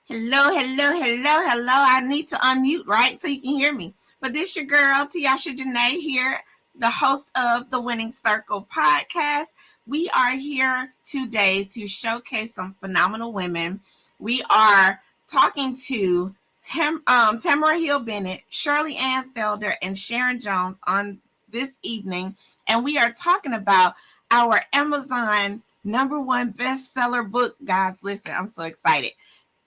Hello, hello, hello, hello. I need to unmute, right? So you can hear me. But this your girl, Tiasha Janae here, the host of the Winning Circle podcast. We are here today to showcase some phenomenal women. We are talking to Tamara Hill Bennett, Shirley Ann Felder, and Sharon Jones on this evening. And we are talking about our Amazon #1 bestseller book. Guys, listen, I'm so excited.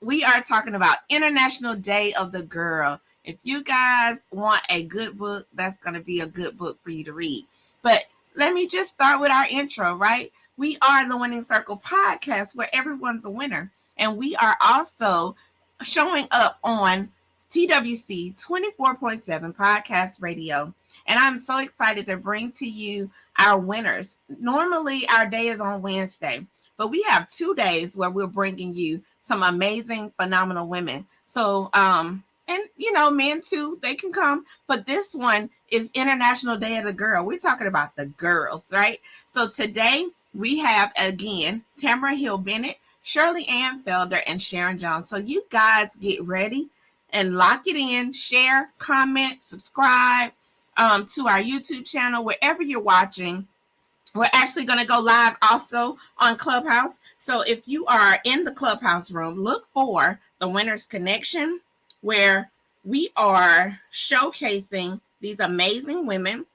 We are talking about International Day of the Girl. If you guys want a good book, that's going to be a good book for you to read. But let me just start with our intro, right? We are the Winning Circle podcast where everyone's a winner. And we are also showing up on TWC 24.7 Podcast Radio. And I'm so excited to bring to you our winners. Normally, our day is on Wednesday, but we have 2 days where we're bringing you some amazing, phenomenal women. So, and men too, they can come. But this one is International Day of the Girl. We're talking about the girls, right? So today we have again Tamara Hill Bennett, Shirley Ann Felder, and Sharon Jones. So you guys get ready and lock it in. Share, comment, subscribe to our YouTube channel wherever you're watching. We're actually going to go live also on Clubhouse. So if you are in the Clubhouse room, look for the Winners Connection, where we are showcasing these amazing women.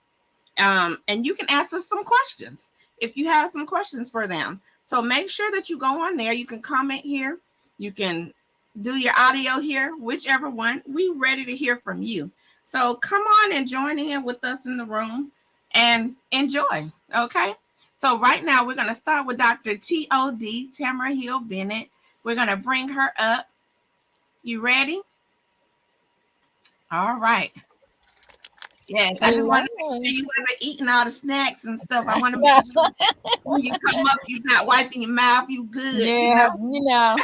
And you can ask us some questions if you have some questions for them. So make sure that you go on there. You can comment here. You can do your audio here, whichever one. We ready to hear from you. So come on and join in with us in the room and enjoy. Okay. So right now we're going to start with Dr. T.O.D. Tamara Hill Bennett. We're going to bring her up. You ready? All right. Yes, I just want to make sure you guys are eating all the snacks and stuff. I want to make sure when you come up, you're not wiping your mouth. You good? Yeah,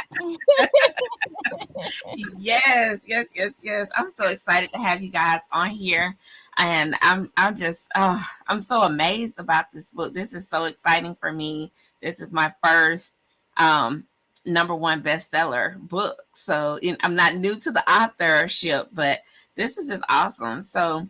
Yes. I'm so excited to have you guys on here, and I'm so amazed about this book. This is so exciting for me. This is my first #1 bestseller book, so I'm not new to the authorship, but this is just awesome. So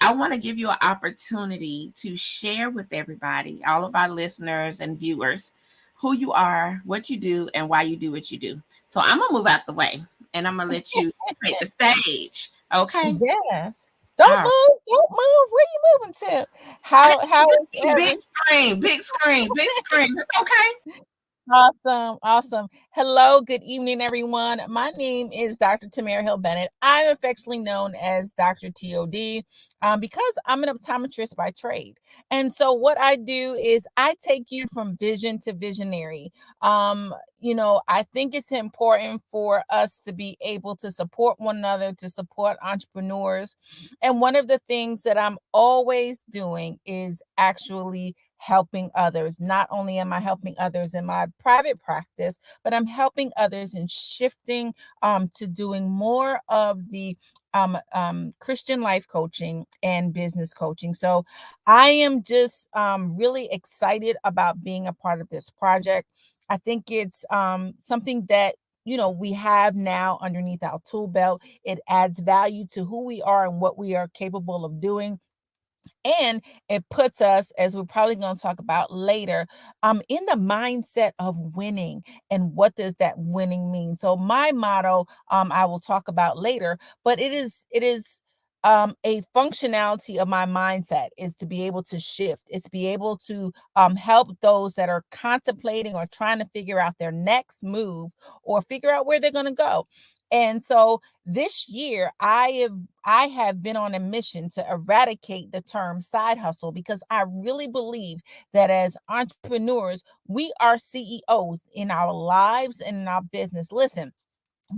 I want to give you an opportunity to share with everybody, all of our listeners and viewers, who you are, what you do, and why you do what you do. So I'm going to move out the way and I'm going to let you take the stage. Okay? Yes. Don't All move. Don't move. Where you moving to? How is big screen, big screen, big screen. Okay? Awesome. Hello, good evening, everyone. My name is Dr. Tamara Hill Bennett. I'm affectionately known as Dr. TOD because I'm an optometrist by trade. And so what I do is I take you from vision to visionary. I think it's important for us to be able to support one another, to support entrepreneurs. And one of the things that I'm always doing is actually helping others. Not only am I helping others in my private practice, but I'm helping others in shifting to doing more of the Christian life coaching and business coaching. So I am just really excited about being a part of this project. I think it's something that we have now underneath our tool belt. It adds value to who we are and what we are capable of doing. And it puts us, as we're probably going to talk about later, in the mindset of winning. And what does that winning mean? So my motto, I will talk about later, but it is a functionality of my mindset is to be able to shift. It's to be able to help those that are contemplating or trying to figure out their next move or figure out where they're going to go. And so this year, I have been on a mission to eradicate the term side hustle because I really believe that as entrepreneurs, we are CEOs in our lives and in our business. Listen,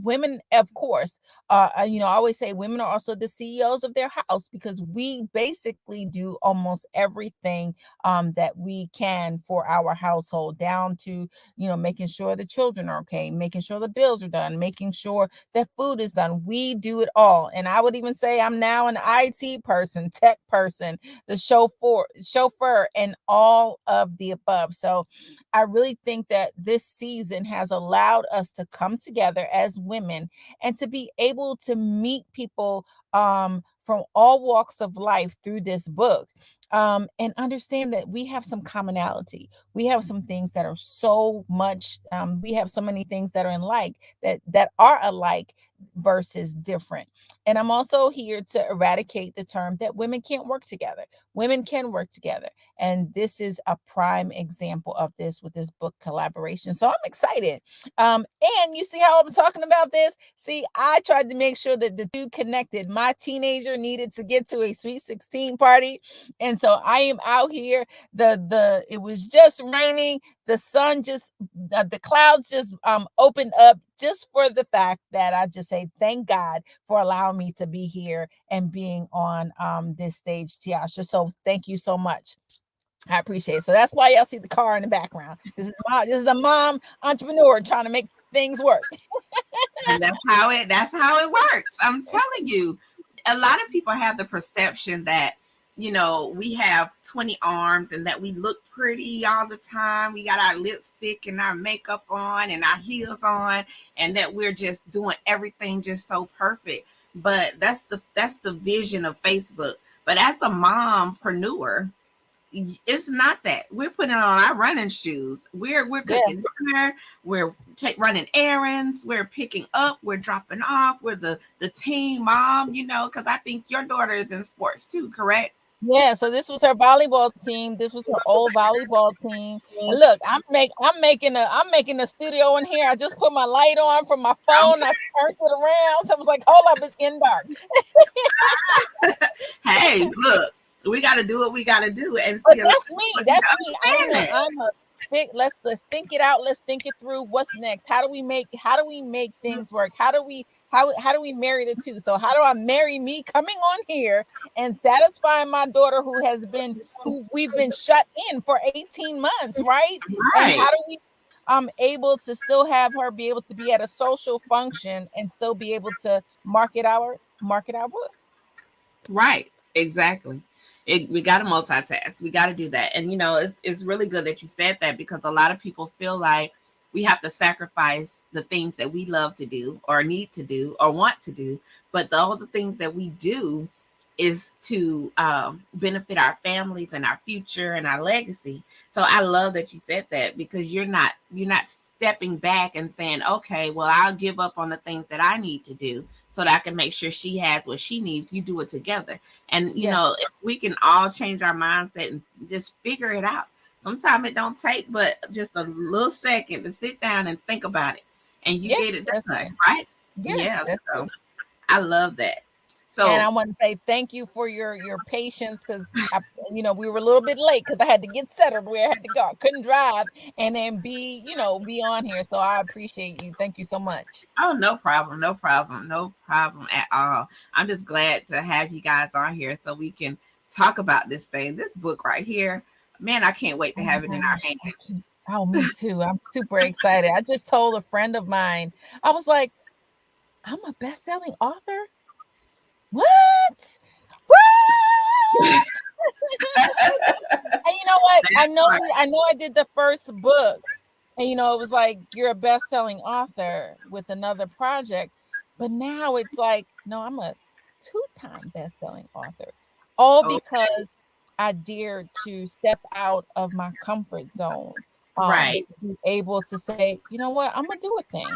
women, of course, I always say women are also the CEOs of their house because we basically do almost everything that we can for our household, down to making sure the children are okay, making sure the bills are done, making sure that food is done. We do it all. And I would even say I'm now an IT person, tech person, the chauffeur, and all of the above. So I really think that this season has allowed us to come together as as women, and to be able to meet people from all walks of life through this book, and understand that we have some commonality. We have some things that are so much, we have so many things that are that are alike versus different. And I'm also here to eradicate the term that women can't work together. Women can work together. And this is a prime example of this with this book collaboration. So I'm excited. And you see how I'm talking about this? See, I tried to make sure that the two connected. My teenager needed to get to a sweet 16 party. And so I am out here. It was just raining. The sun just, the clouds just opened up, just for the fact that I just say thank God for allowing me to be here and being on this stage, Tiasha. So thank you so much. I appreciate it. So that's why y'all see the car in the background. This is a mom entrepreneur trying to make things work. And that's how it works. I'm telling you, a lot of people have the perception that, you know, we have 20 arms and that we look pretty all the time. We got our lipstick and our makeup on and our heels on, and that we're just doing everything just so perfect. But that's the vision of Facebook. But as a mompreneur, it's not that. We're putting on our running shoes. We're cooking dinner. We're running errands. We're picking up. We're dropping off. We're the team mom, you know, because I think your daughter is in sports too, correct? Yeah, so this was her volleyball team. This was her old volleyball team. And look, I'm making a studio in here. I just put my light on from my phone. I turned it around. So I was like, hold up, it's in dark. Hey, look, we got to do what we got to do. And but that's me. That's me. I'm a big. Let's think it out. Let's think it through. What's next? How do we make things work? How do we marry the two? So how do I marry me coming on here and satisfying my daughter who we've been shut in for 18 months, right? And how do we able to still have her be able to be at a social function and still be able to market our book? Right. Exactly. We got to multitask. We got to do that. And, you know, it's really good that you said that, because a lot of people feel like we have to sacrifice the things that we love to do or need to do or want to do. But all the things that we do is to benefit our families and our future and our legacy. So I love that you said that, because you're not stepping back and saying, okay, well, I'll give up on the things that I need to do so that I can make sure she has what she needs. You do it together. And, you know, if we can all change our mindset and just figure it out. Sometimes it don't take but just a little second to sit down and think about it. And you get it done, right? Yeah. So I love that. So, and I want to say thank you for your patience, because we were a little bit late because I had to get settled where I had to go. I couldn't drive and then be on here. So I appreciate you. Thank you so much. Oh, no problem at all. I'm just glad to have you guys on here so we can talk about this thing, this book right here. Man, I can't wait to have it in our hands. Oh, me too. I'm super excited. I just told a friend of mine, I was like, I'm a best-selling author. What? And you know what? I know I did the first book, and it was like, you're a best-selling author with another project, but now it's like, no, I'm a 2-time best-selling author, all because I dared to step out of my comfort zone, right? To be able to say, you know what, I'm gonna do a thing.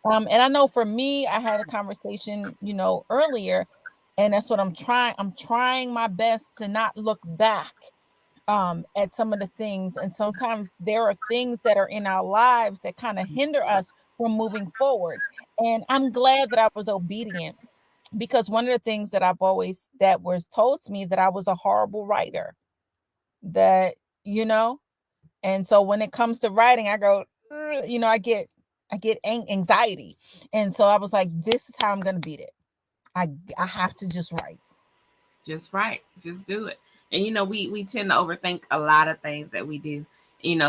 And I know for me, I had a conversation, earlier. And that's what I'm trying. I'm trying my best to not look back at some of the things. And sometimes there are things that are in our lives that kind of hinder us from moving forward. And I'm glad that I was obedient, because one of the things that that was told to me, that I was a horrible writer, that, and so when it comes to writing, I go, I get anxiety. And so I was like, this is how I'm going to beat it. I have to just write. Just do it. And we tend to overthink a lot of things that we do,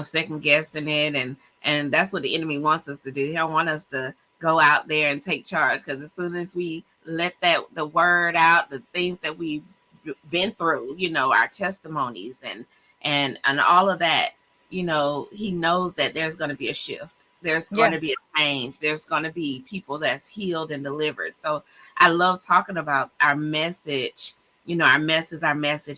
second guessing it, and that's what the enemy wants us to do. He don't want us to go out there and take charge, because as soon as we let the word out, the things that we've been through, our testimonies and all of that, he knows that there's going to be a shift. There's going Yeah. to be a change. There's going to be people that's healed and delivered. So I love talking about our message. Our message,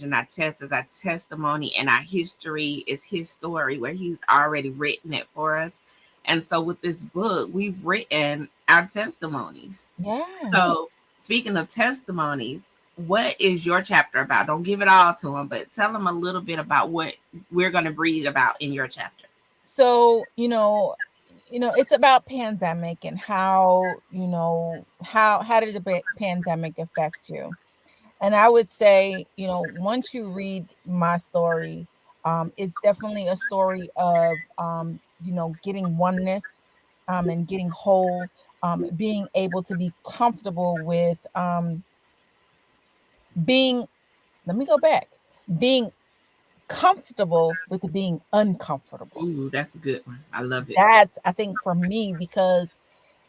and our test is our testimony, and our history is his story where he's already written it for us. And so with this book, we've written our testimonies. Yeah. So speaking of testimonies, what is your chapter about? Don't give it all to them, but tell them a little bit about what we're going to read about in your chapter. So, it's about pandemic and how did the pandemic affect you? And I would say, once you read my story, it's definitely a story of, getting oneness, and getting whole, being able to be comfortable with being, let me go back, being comfortable with being uncomfortable. Ooh, that's a good one. I love it. That's, I think, for me, because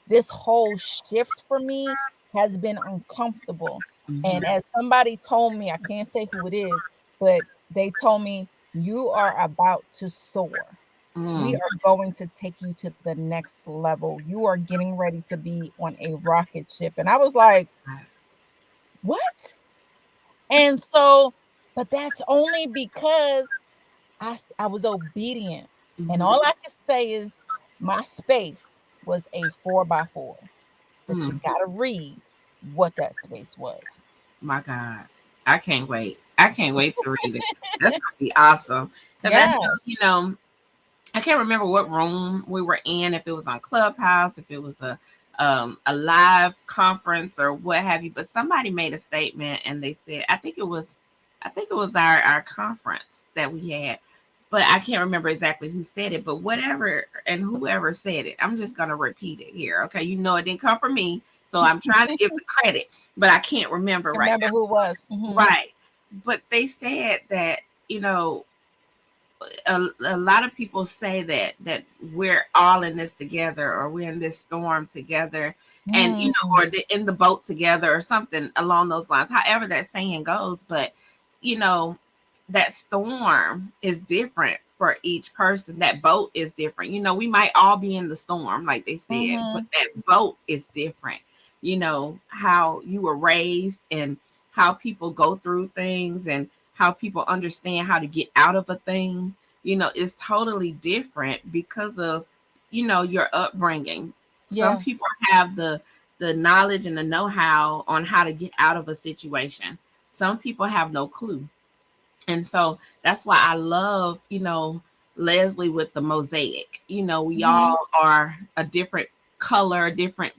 this whole shift for me has been uncomfortable. And Mm-hmm. as somebody told me, I can't say who it is, but they told me, you are about to soar. We Mm. are going to take you to the next level. You are getting ready to be on a rocket ship. And I was like, what? And so, but that's only because I was obedient. And Mm-hmm. all I can say is my space was a 4x4. But you Mm. gotta read what that space was. My God. I can't wait. I can't wait to read it. That's going to be awesome. Because I Yeah. know, I can't remember what room we were in, if it was on Clubhouse, if it was a live conference or what have you. But somebody made a statement and they said, I think it was our conference that we had, but I can't remember exactly who said it. But whatever and whoever said it, I'm just gonna repeat it here. Okay, it didn't come from me, so I'm trying to give the credit, but I can't remember right Remember who it was. now. Mhm. Right, but they said that you know a lot of people say that we're all in this together, or we're in this storm together, and Mm. or in the boat together, or something along those lines, however that saying goes. But you know that storm is different for each person. That boat is different. We might all be in the storm like they said, but Mhm. that boat is different. How you were raised, and how people go through things, and how people understand how to get out of a thing, is totally different because of, your upbringing. Some Yeah. people have the knowledge and the know-how on how to get out of a situation. Some people have no clue. And so that's why I love, Leslie with the mosaic. We Mhm. all are a different color, different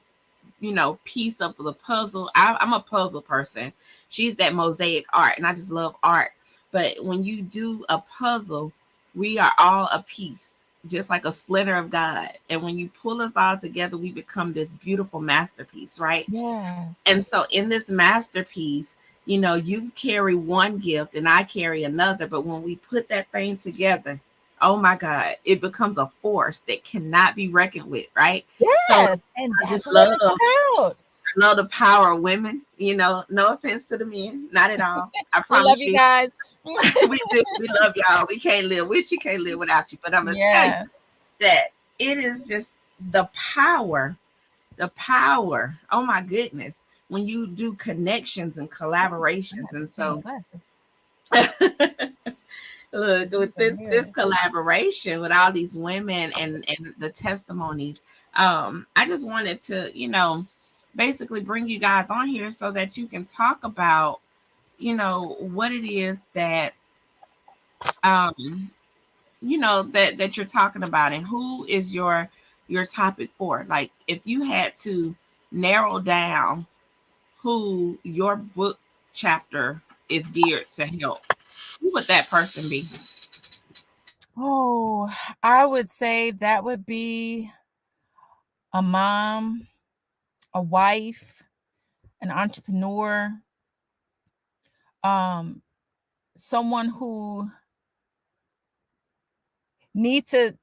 piece of the puzzle. I'm a puzzle person. She's that mosaic art, and I just love art. But when you do a puzzle, we are all a piece, just like a splinter of God. And when you pull us all together, we become this beautiful masterpiece, right? Yes. And so in this masterpiece, you carry one gift and I carry another. But when we put that thing together, oh my God, it becomes a force that cannot be reckoned with, right? So Yes. And I that's just what love it's about. the power of women. No offense to the men, not at all. I We love promise you you, guys. we do. We love y'all. We can't live with you, can't live without you. But I'm gonna tell you Yeah. that it is just the power, the power. Oh my goodness, when you do connections and I collaborations, have to and change so glasses. look, 'Cause these with are this weird. collaboration with all these women and the testimonies, I just wanted to basically bring you guys on here so that you can talk about what it is that um that you're talking about, and who is your topic for. Like, if you had to narrow down who your book chapter is geared to help, who would that person be? Oh, I would say that would be a mom, a wife, an entrepreneur, um, someone who needs to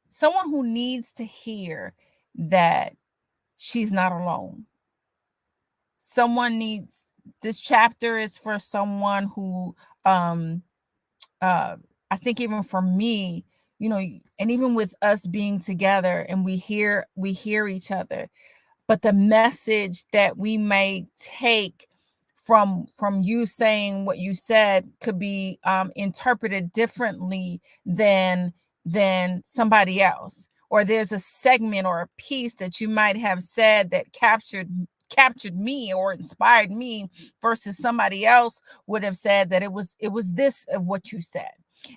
someone who needs to hear that she's not alone. Someone needs This chapter is for someone who um I think even for me, you know, and even with us being together and we hear each other, but the message that we may take from you saying what you said could be interpreted differently than somebody else, or there's a segment or a piece that you might have said that captured me or inspired me versus somebody else would have said that it was this of what you said.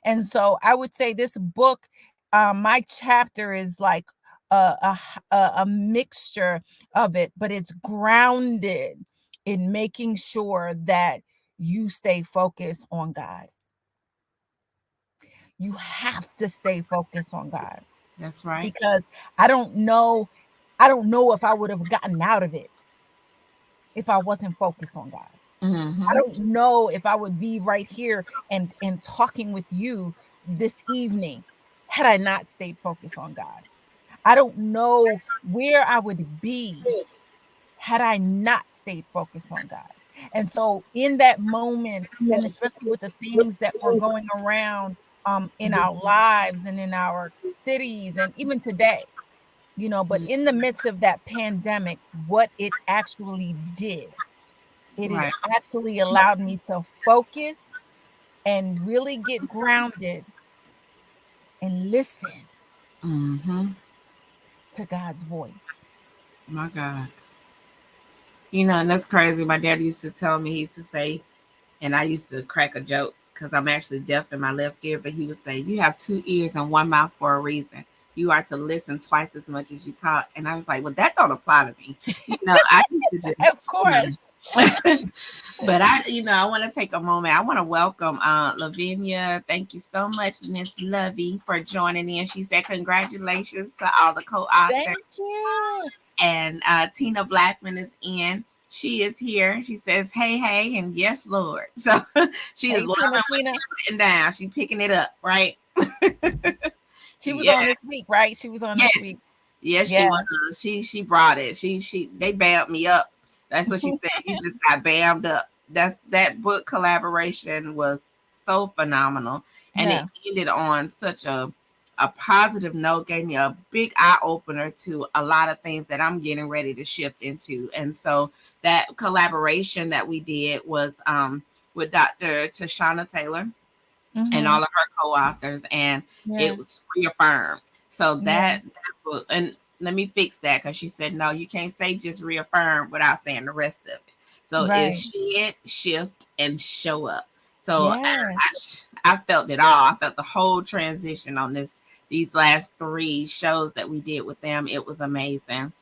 And so I would say this book, my chapter is like a mixture of it, but it's grounded in making sure that you stay focused on God. You have to stay focused on God. That's right. Because I don't know if I would have gotten out of it if I wasn't focused on God. Mm-hmm. I don't know if I would be right here and talking with you this evening had I not stayed focused on God. I don't know where I would be had I not stayed focused on God. And so in that moment, and especially with the things that were going around in our lives and in our cities and even today, you know, but in the midst of that pandemic, what it actually did, it had Right. actually allowed me to focus and really get grounded and listen Mm-hmm. to God's voice. My God. You know, and that's crazy. My dad used to tell me, he used to say, and I used to crack a joke because I'm actually deaf in my left ear, but he would say, "You have two ears and one mouth for a reason. You are to listen twice as much as you talk." And I was like, "Well, that don't apply to me." You know, I used to just, Of course. but I want to take a moment. I want to welcome Lavinia. Thank you so much, Miss Lovey, for joining in. She said, "Congratulations to all the co-authors." Thank you. And Tina Blackman is in. She is here. She says, "Hey, hey," and "Yes, Lord." So she is Hey, loving Tina. it down. She's picking it up, right? She was Yeah. on this week, right? She was on Yes. this week. Yes, she Yeah. was. She brought it. They bammed me up. That's what she said. You just got bammed up. That book collaboration was so phenomenal, and Yeah. it ended on such a positive note. Gave me a big eye opener to a lot of things that I'm getting ready to shift into. And so that collaboration that we did was with Dr. Tashana Taylor and all of her co-authors, and it was reaffirmed. So that book, and let me fix that because she said no, you can't say just reaffirm without saying the rest of it. So it's shed, shift, and show up. So I felt it all. I felt the whole transition on these last 3 shows that we did with them. It was amazing.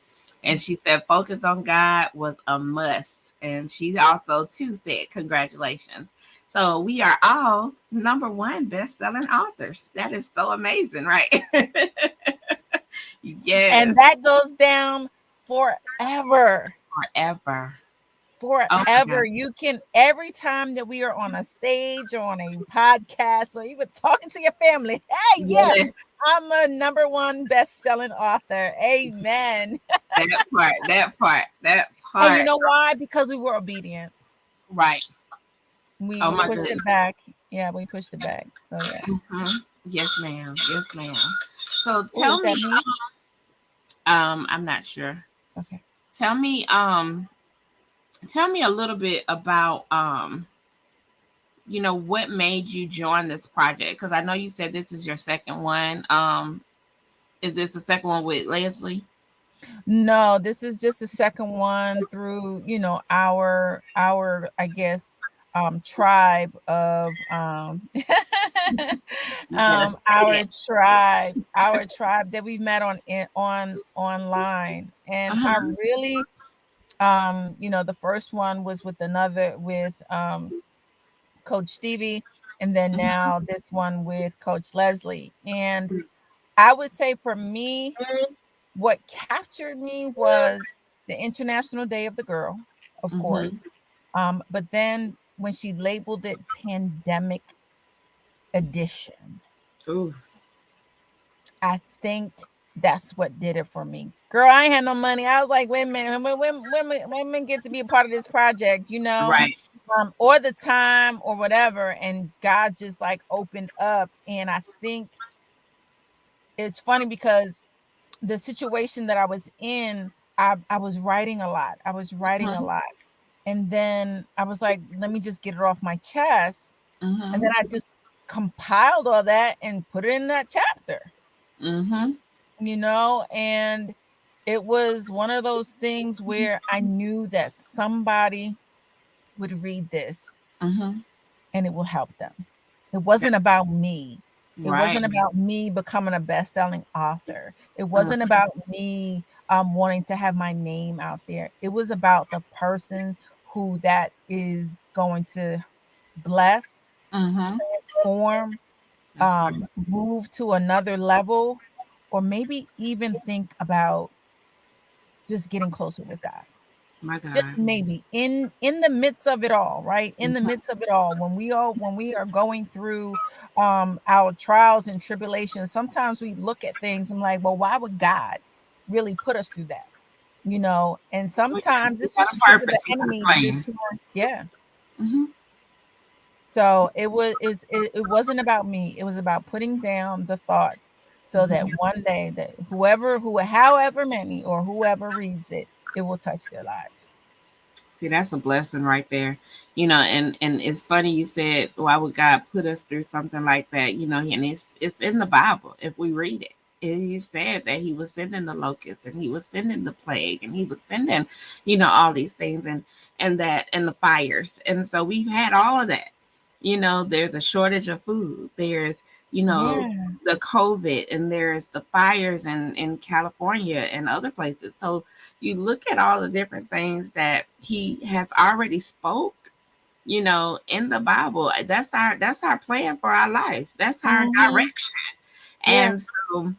And she said focus on God was a must. And she also too said congratulations. So we are all #1 best-selling authors. That is so amazing, right? Yes. And that goes down forever. Forever. Forever. You can, every time that we are on a stage or on a podcast or even talking to your family, hey, yes, I'm a #1 best-selling author. Amen. That part. And you know why? Because we were obedient. Right. We pushed it back. Yeah, we pushed it back. So yeah. Mm-hmm. Yes, ma'am. Yes, ma'am. So tell me, I'm not sure. Okay. Tell me a little bit about what made you join this project? Because I know you said this is your second one. Is this the second one with Leslie? No, this is just the second one through, our I guess tribe of our tribe that we've met on online. And I really the first one was with Coach Stevie, and then now this one with Coach Leslie. And I would say for me, what captured me was the International Day of the Girl, of course. But then when she labeled it Pandemic Edition, I think that's what did it for me. Girl, I ain't had no money. I was like, wait a minute, women get to be a part of this project, Right. Or the time or whatever. And God just like opened up. And I think it's funny because the situation that I was in, I was writing a lot. I was writing a Mhm. lot. And then I was like, let me just get it off my chest. And then Mhm. I just compiled all that and put it in that chapter, Mhm. and it was one of those things where I knew that somebody would read this Mhm. and it will help them. It wasn't about me. It Right. wasn't about me becoming a best-selling author. It Mhm. wasn't about me wanting to have my name out there. It was about the person who that is going to bless, Mhm. transform, That's right. move to another level, or maybe even think about just getting closer with God. My Just God. maybe in the midst of it all, right? In the Mhm. midst of it all, when we are going through our trials and tribulations, sometimes we look at things and like, well, why would God really put us through that? And sometimes We it's got just a a trick of purpose. the We got a enemy just plan. trying, yeah. Mhm. So it wasn't about me. It was about putting down the thoughts so that Mhm. one day that however many or whoever reads it, it will touch their lives. See, that's a blessing right there. And it's funny you said, why would God put us through something like that? And it's in the Bible if we read it. And he said that he was sending the locusts and he was sending the plague and he was sending, all these things and the fires. And so we've had all of that. There's a shortage of food. There's, you know, Yeah. the COVID and there's the fires in California and other places. So you look at all the different things that he has already spoke, in the Bible. That's our plan for our life. That's our Mhm. direction. Yeah. And so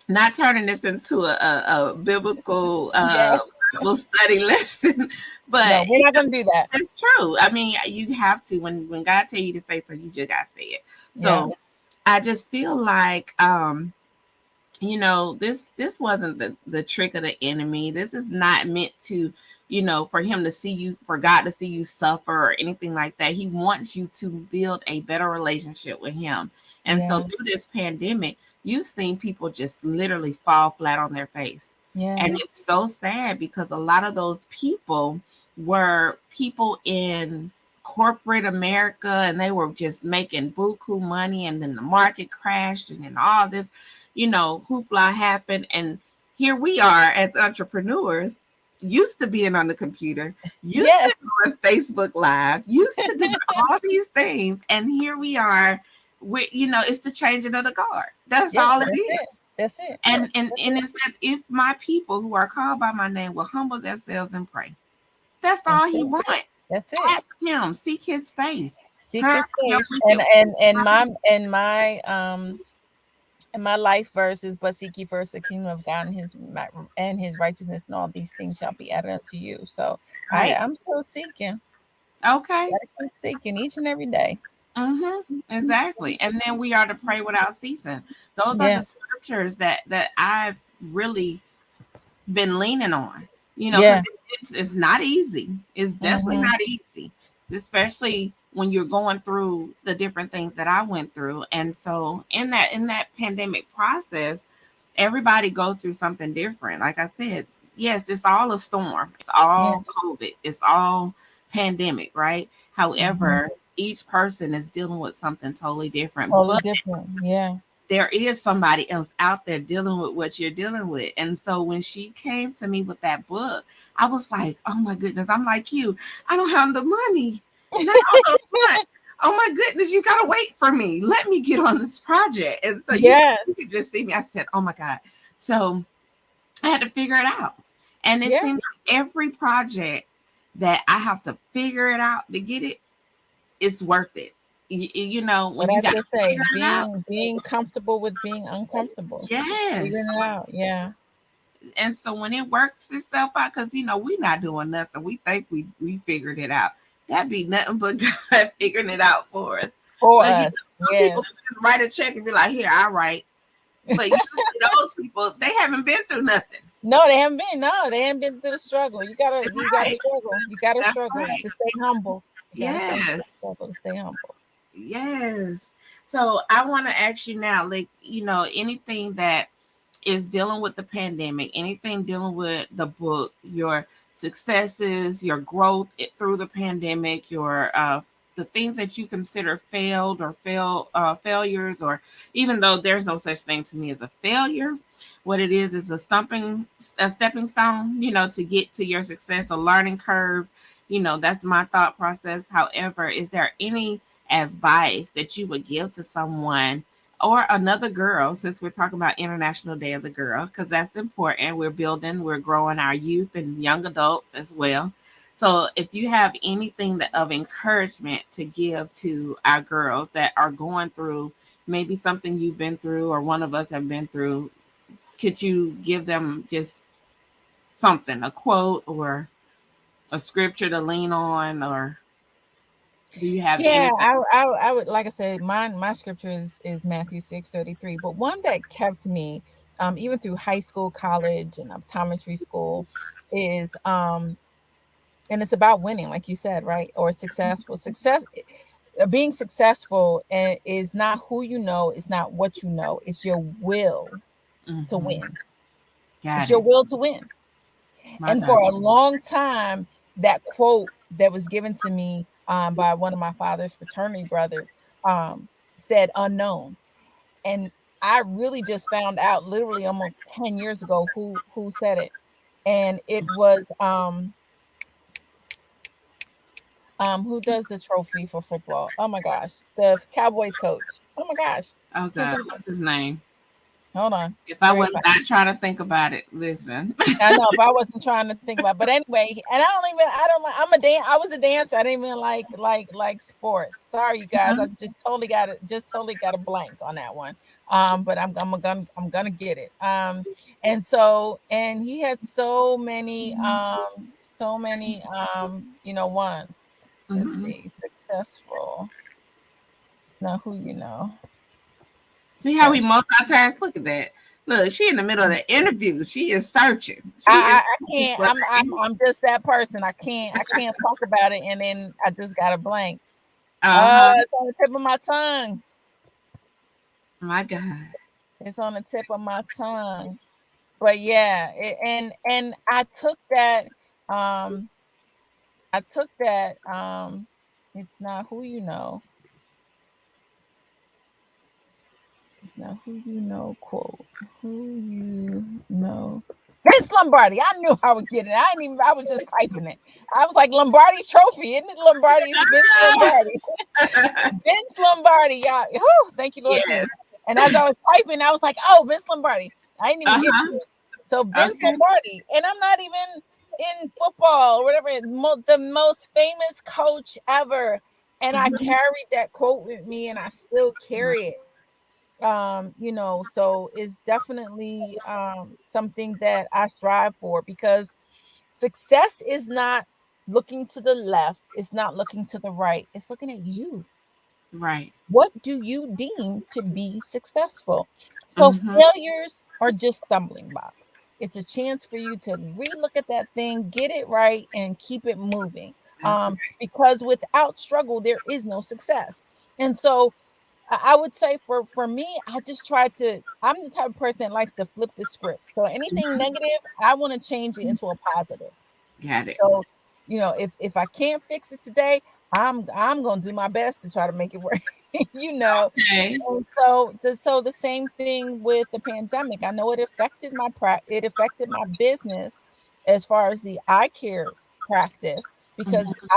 not turning this into a biblical Yes. Bible study lesson, but No, we're not gonna do that. it's true. I mean, you have to when God tell you to say so, you just gotta say it. Yeah. So I just feel like this wasn't the trick of the enemy. This is not meant to, for him to see you, for God to see you suffer or anything like that. He wants you to build a better relationship with him. And so Yeah. through this pandemic, you've seen people just literally fall flat on their face. And Yeah. it's so sad because a lot of those people were people in corporate America and they were just making buku money, and then the market crashed and then all this hoopla happened. And here we are as entrepreneurs, used to being on the computer, used Yes. to doing Facebook Live, used to doing all these things. And here we are, it's the changing of the guard. That's Yeah, all it that's it. is. That's it. That's And it. it says, if my people who are called by my name will humble themselves and pray. That's all That's he it. wants. That's it. Ask him, seek his face, Seek turn his from your face. wicked And my life verse is, but seek ye first the kingdom of God and his righteousness, and all these things shall be added unto you. So right. I'm still seeking. Okay. Gotta keep seeking each and every day. Exactly. And then we are to pray without ceasing. Those are Yeah. the scriptures that I've really been leaning on, because Yeah. it's not easy. It's definitely Hmm. not easy, especially when you're going through the different things that I went through. And so in that pandemic process, everybody goes through something different. Like I said, yes, it's all a storm. It's Yeah. all COVID. It's all pandemic, right? Hmm. However, each person is dealing with something totally different. Totally But different. Yeah. there is somebody else out there dealing with what you're dealing with. And so when she came to me with that book, I was like, oh my goodness, I'm like you. I don't have the money. Not all those months. Oh my goodness, you gotta wait for me. Let me get on this project. And so you Yes. could just see me. I said, oh my God. So I had to figure it out. And it Yeah. seems like every project that I have to figure it out to get it, it's worth it. What When you I got to just say, figure it out. being comfortable with being uncomfortable. Yes. Figuring it out. Yeah. And so when it works itself out, because we're not doing nothing. We think we figured it out. That'd be nothing but God figuring it out for us. For But us. some people Yes. can just write a check and be like, here, I write. But usually those people, they haven't been through nothing. No, they haven't been. No, they haven't been through the struggle. That's You gotta right. struggle. You gotta That's struggle right. to stay humble. You gotta Yes. struggle to stay humble. Yes. So I want to ask you now, like, anything that is dealing with the pandemic, anything dealing with the book, your successes, your growth through the pandemic, your the things that you consider failed or failures, or even though there's no such thing to me as a failure, what it is a stepping stone, to get to your success, a learning curve. That's my thought process. However, is there any advice that you would give to someone or another girl, since we're talking about International Day of the Girl, because that's important. We're growing our youth and young adults as well. So if you have anything of encouragement to give to our girls that are going through maybe something you've been through or one of us have been through, could you give them just something, a quote or a scripture to lean on, or do you have anything? I would, like I said, my scripture is Matthew 6:33. But one that kept me even through high school, college, and optometry school is and it's about winning, like you said, right? Or successful. Being successful is not who you know, it's not what you know, it's your will to Mm-hmm. win. Got It's your it. will to win. My And God. for a long time, that quote that was given to me by one of my father's fraternity brothers said unknown. And I really just found out literally almost 10 years ago who said it. And it was who does the trophy for football? Oh my gosh, the Cowboys coach. Oh my gosh, Oh can't God, think of what's his name? it. Hold on. If I Very was not trying to think about it, listen. I know if I wasn't trying to think about, but anyway, and I don't like, I was a dancer. I didn't even like sports. Sorry, you guys. I just totally got a blank on that one. But I'm gonna get it. And he had so many ones. Let's Mhm. see, successful. It's not who you know. See how we Success. multitask? Look at that. Look, she in the middle of the interview. She is searching. She is I can't. I'm just that person. I can't talk about it, and then I just got a blank. uh-huh. It's on the tip of my tongue. My God. It's on the tip of my tongue. But yeah, and I took that. Um, I took that. It's not who you know. It's not who you know. Quote. Who you know. Vince Lombardi. I knew I would get it. I didn't even. I was just typing it. I was like Lombardi's trophy, isn't it? Lombardi is Vince Lombardi. Vince Lombardi, y'all. Whew, thank you, Lord Yes. Jesus. And as I was typing, I was like, oh, Vince Lombardi. I didn't even get to Uh-huh. it. So Vince Okay. Lombardi, and I'm not even in football or whatever, the most famous coach ever. And I Mhm. carried that quote with me and I still carry it. So it's definitely something that I strive for, because success is not looking to the left, it's not looking to the right, it's looking at you. Right. What do you deem to be successful? So Mm-hmm. failures are just stumbling blocks. It's a chance for you to relook at that thing, get it right, and keep it moving. That's right. Because without struggle, there is no success. And so I would say for me, I just try to. I'm the type of person that likes to flip the script. So anything negative, I want to change it into a positive. Got it. So, if I can't fix it today, I'm gonna do my best to try to make it work. you know. Okay. And so the same thing with the pandemic. I know it affected my business as far as the eye care practice, because Mhm.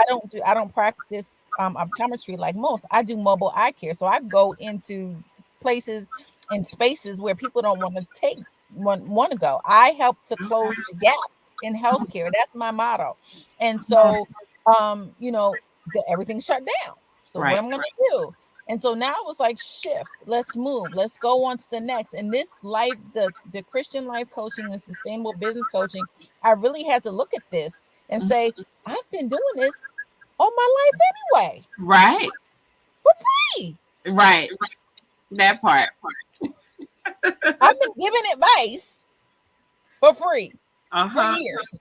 I don't practice optometry like most. I do mobile eye care. So I go into places and spaces where people don't want to go. I help to close the gap in healthcare. That's my motto. And so everything shut down. So what Right. I'm gonna do? And so now it was like, shift, let's move, let's go on to the next. And this life, the Christian life coaching and sustainable business coaching, I really had to look at this and say, I've been doing this all my life anyway, Right. for free. Right. That part. I've been giving advice for free for Uh-huh. years.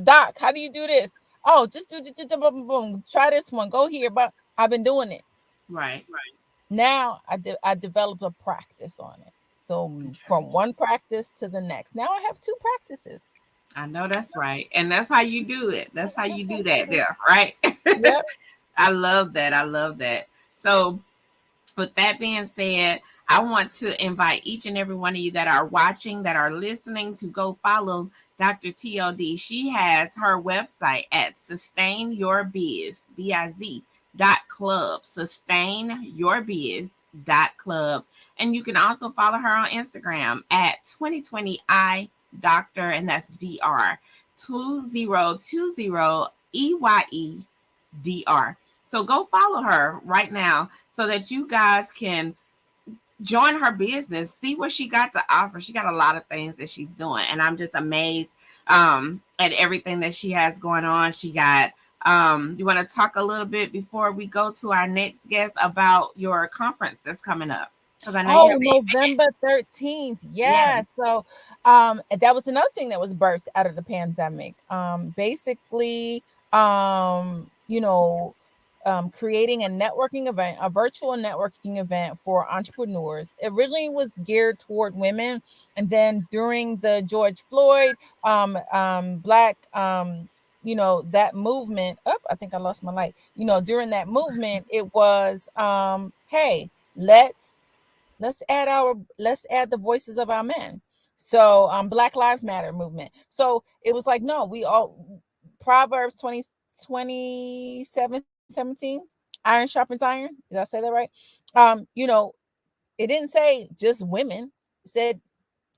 Doc, how do you do this? Oh, just do boom, boom, boom. Try this one. Go here. But I've been doing it. Right. Now I developed a practice on it. So from one practice to the next. Now I have two practices. I know that's right. And that's how you do it. That's how you do that there, right? Yep. I love that. I love that. So, with that being said, I want to invite each and every one of you that are watching, that are listening, to go follow Dr. TLD. She has her website at sustainyourbiz.club. Sustainyourbiz.club. And you can also follow her on Instagram at 2020i doctor, and that's DR 2020 EYEDR. So go follow her right now so that you guys can join her business, see what she got to offer. She got a lot of things that she's doing, and I'm just amazed at everything that she has going on. She got you want to talk a little bit before we go to our next guest about your conference that's coming up? Because I know you have November 13th. yeah. Yeah. So that was another thing that was birthed out of the pandemic. Basically, you know, creating a networking event, a virtual networking event for entrepreneurs. It originally was geared toward women, and then during the George Floyd Black that movement. Oh, I think I lost my light. During that movement, it was hey, let's add the voices of our men. So Black Lives Matter movement. So it was like, no, we all Proverbs 27:17, iron sharpens iron. Did I say that right? It didn't say just women. It said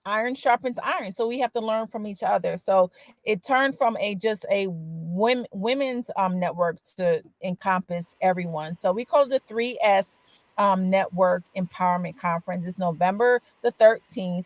iron sharpens iron. So we have to learn from each other. So it turned from a women's network to encompass everyone. So we call it the 3S Network Empowerment Conference. It's November the 13th.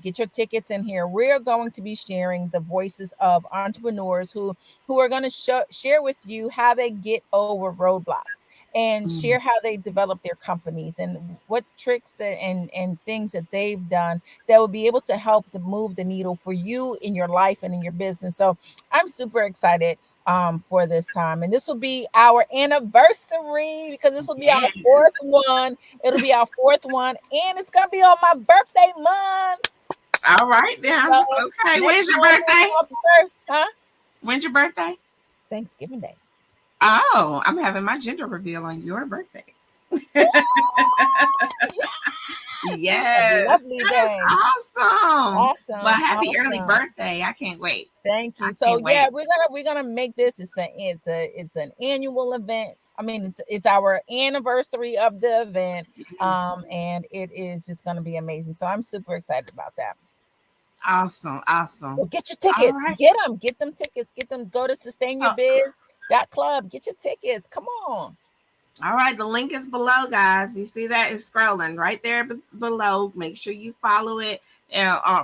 Get your tickets in here. We're going to be sharing the voices of entrepreneurs who are going to share with you how they get over roadblocks and share how they develop their companies and what tricks and things that they've done that will be able to help to move the needle for you in your life and in your business. So I'm super excited for this time, and this will be our anniversary because this will be our fourth one. It'll be our fourth one, and it's gonna be on my birthday month. All right then. So, okay, when's your birthday? Huh? When's your birthday? Thanksgiving Day. Oh, I'm having my gender reveal on your birthday. Yes. Lovely day. Awesome. Well, happy early birthday. I can't wait. Thank you. So yeah, we're gonna make this. It's an annual event. I mean, it's our anniversary of the event. And it is just gonna be amazing. So I'm super excited about that. Awesome. So get your tickets. Right. Get them tickets. Get them. Go to sustainyourbiz.club. Get your tickets. Come on. All right, the link is below, guys. You see that? It's scrolling right there below. Make sure you follow it,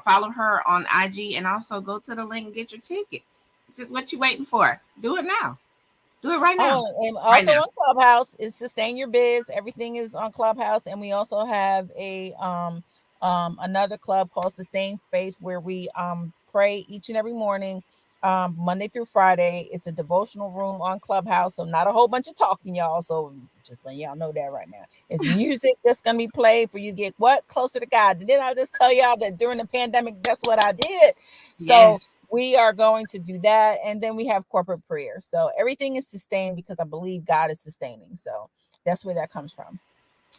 follow her on IG, and also go to the link and get your tickets. What you waiting for? Do it now. Do it right now. And also on Clubhouse is Sustain Your Biz. Everything is on Clubhouse, and we also have a another club called Sustain Faith, where we pray each and every morning. Monday through Friday. It's a devotional room on Clubhouse, so not a whole bunch of talking, y'all. So just letting y'all know that right now. It's music that's gonna be played for you to get closer to God. Didn't I just tell y'all that during the pandemic, that's what I did? So we are going to do that, and then we have corporate prayer. So everything is sustained because I believe God is sustaining. So that's where that comes from.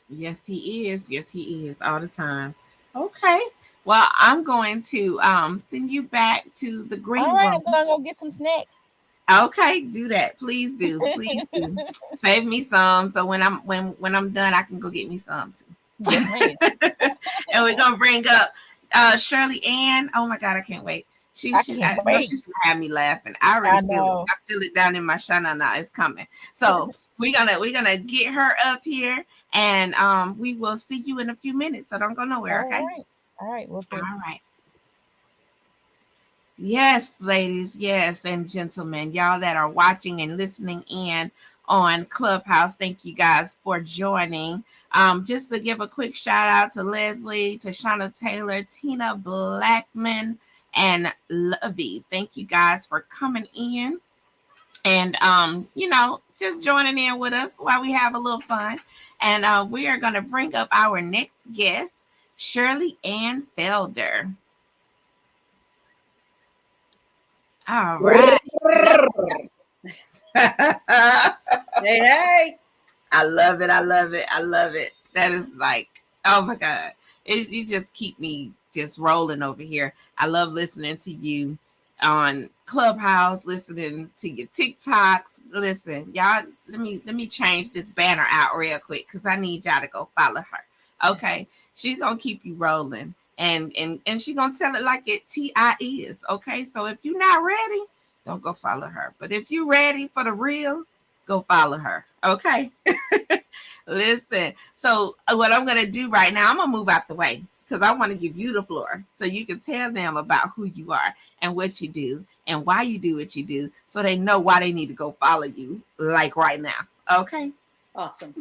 Yes, He is. Yes, He is all the time. Okay. Well, I'm going to send you back to the green room. I'm gonna go get some snacks. Okay, do that. Please do. Please do. Save me some so when I'm done, I can go get me some too. Yes, and we're gonna bring up Shirley Ann. Oh my God, I can't wait. She's gonna have me laughing. I already feel it. I feel it down in my shana now. It's coming. So we're gonna get her up here, and we will see you in a few minutes. So don't go nowhere, okay? All right. All right. Yes, ladies, yes, and gentlemen, y'all that are watching and listening in on Clubhouse, thank you guys for joining. Just to give a quick shout out to Leslie, to Shauna Taylor, Tina Blackman, and Lovey. Thank you guys for coming in and just joining in with us while we have a little fun. And we are going to bring up our next guest, Shirley Ann Felder. All right. Hey, hey. I love it. I love it. I love it. That is like, oh my God. You just keep me just rolling over here. I love listening to you on Clubhouse, listening to your TikToks. Listen, y'all, let me change this banner out real quick because I need y'all to go follow her. Okay. She's gonna keep you rolling. And she's gonna tell it like it TI is. Okay. So if you're not ready, don't go follow her. But if you're ready for the real, go follow her. Okay. Listen. So what I'm gonna do right now, I'm gonna move out the way because I want to give you the floor so you can tell them about who you are and what you do and why you do what you do, so they know why they need to go follow you like right now. Okay. Awesome.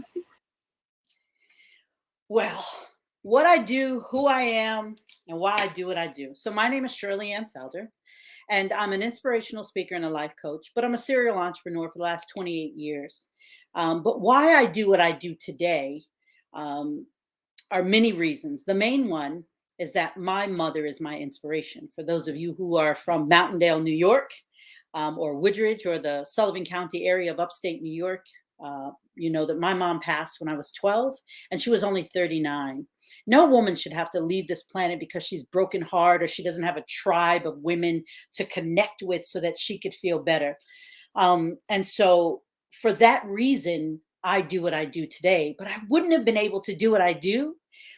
Well, what I do, who I am, and why I do what I do. So my name is Shirley Ann Felder, and I'm an inspirational speaker and a life coach, but I'm a serial entrepreneur for the last 28 years. But why I do what I do today are many reasons. The main one is that my mother is my inspiration. For those of you who are from Mountaindale, New York, or Woodridge or the Sullivan County area of upstate New York, you know that my mom passed when I was 12 and she was only 39. No woman should have to leave this planet because she's broken heart or she doesn't have a tribe of women to connect with so that she could feel better. And so for that reason, I do what I do today, but I wouldn't have been able to do what I do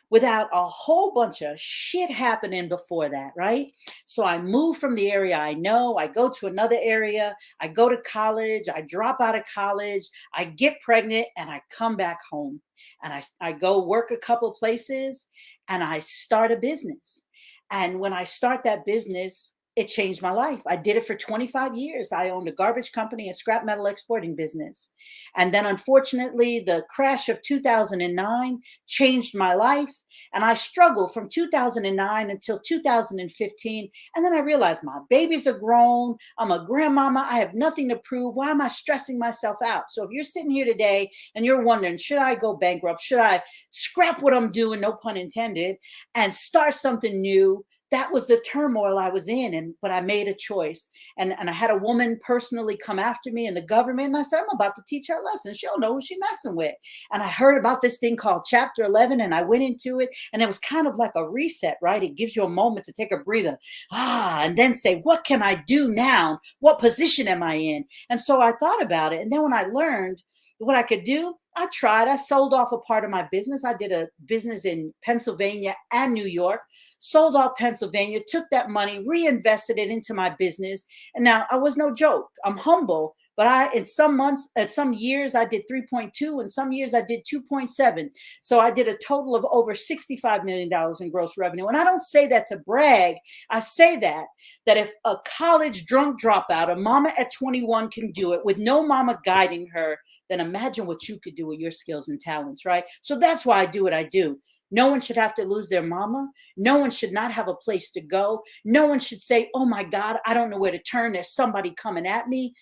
without a whole bunch of shit happening before that, right? So I move from the area I know, I go to another area, I go to college, I drop out of college, I get pregnant, and I come back home. And I go work a couple places, and I start a business. And when I start that business, it changed my life. I did it for 25 years. I owned a garbage company, a scrap metal exporting business. And then unfortunately, the crash of 2009 changed my life. And I struggled from 2009 until 2015. And then I realized my babies are grown. I'm a grandmama. I have nothing to prove. Why am I stressing myself out? So if you're sitting here today and you're wondering, should I go bankrupt? Should I scrap what I'm doing, no pun intended, and start something new? That was the turmoil I was in, but I made a choice. And I had a woman personally come after me in the government, and I said, I'm about to teach her a lesson. She'll know who she's messing with. And I heard about this thing called Chapter 11, and I went into it, and it was kind of like a reset, right? It gives you a moment to take a breather, and then say, what can I do now? What position am I in? And so I thought about it. And then when I learned what I could do, I tried. I sold off a part of my business. I did a business in Pennsylvania and New York, sold off Pennsylvania, took that money, reinvested it into my business. And now I was no joke. I'm humble, but in some months, at some years, I did 3.2, and some years I did 2.7. So I did a total of over $65 million in gross revenue. And I don't say that to brag. I say that if a college drunk dropout, a mama at 21 can do it with no mama guiding her, then imagine what you could do with your skills and talents, right? So that's why I do what I do. No one should have to lose their mama. No one should not have a place to go. No one should say, oh my God, I don't know where to turn. There's somebody coming at me.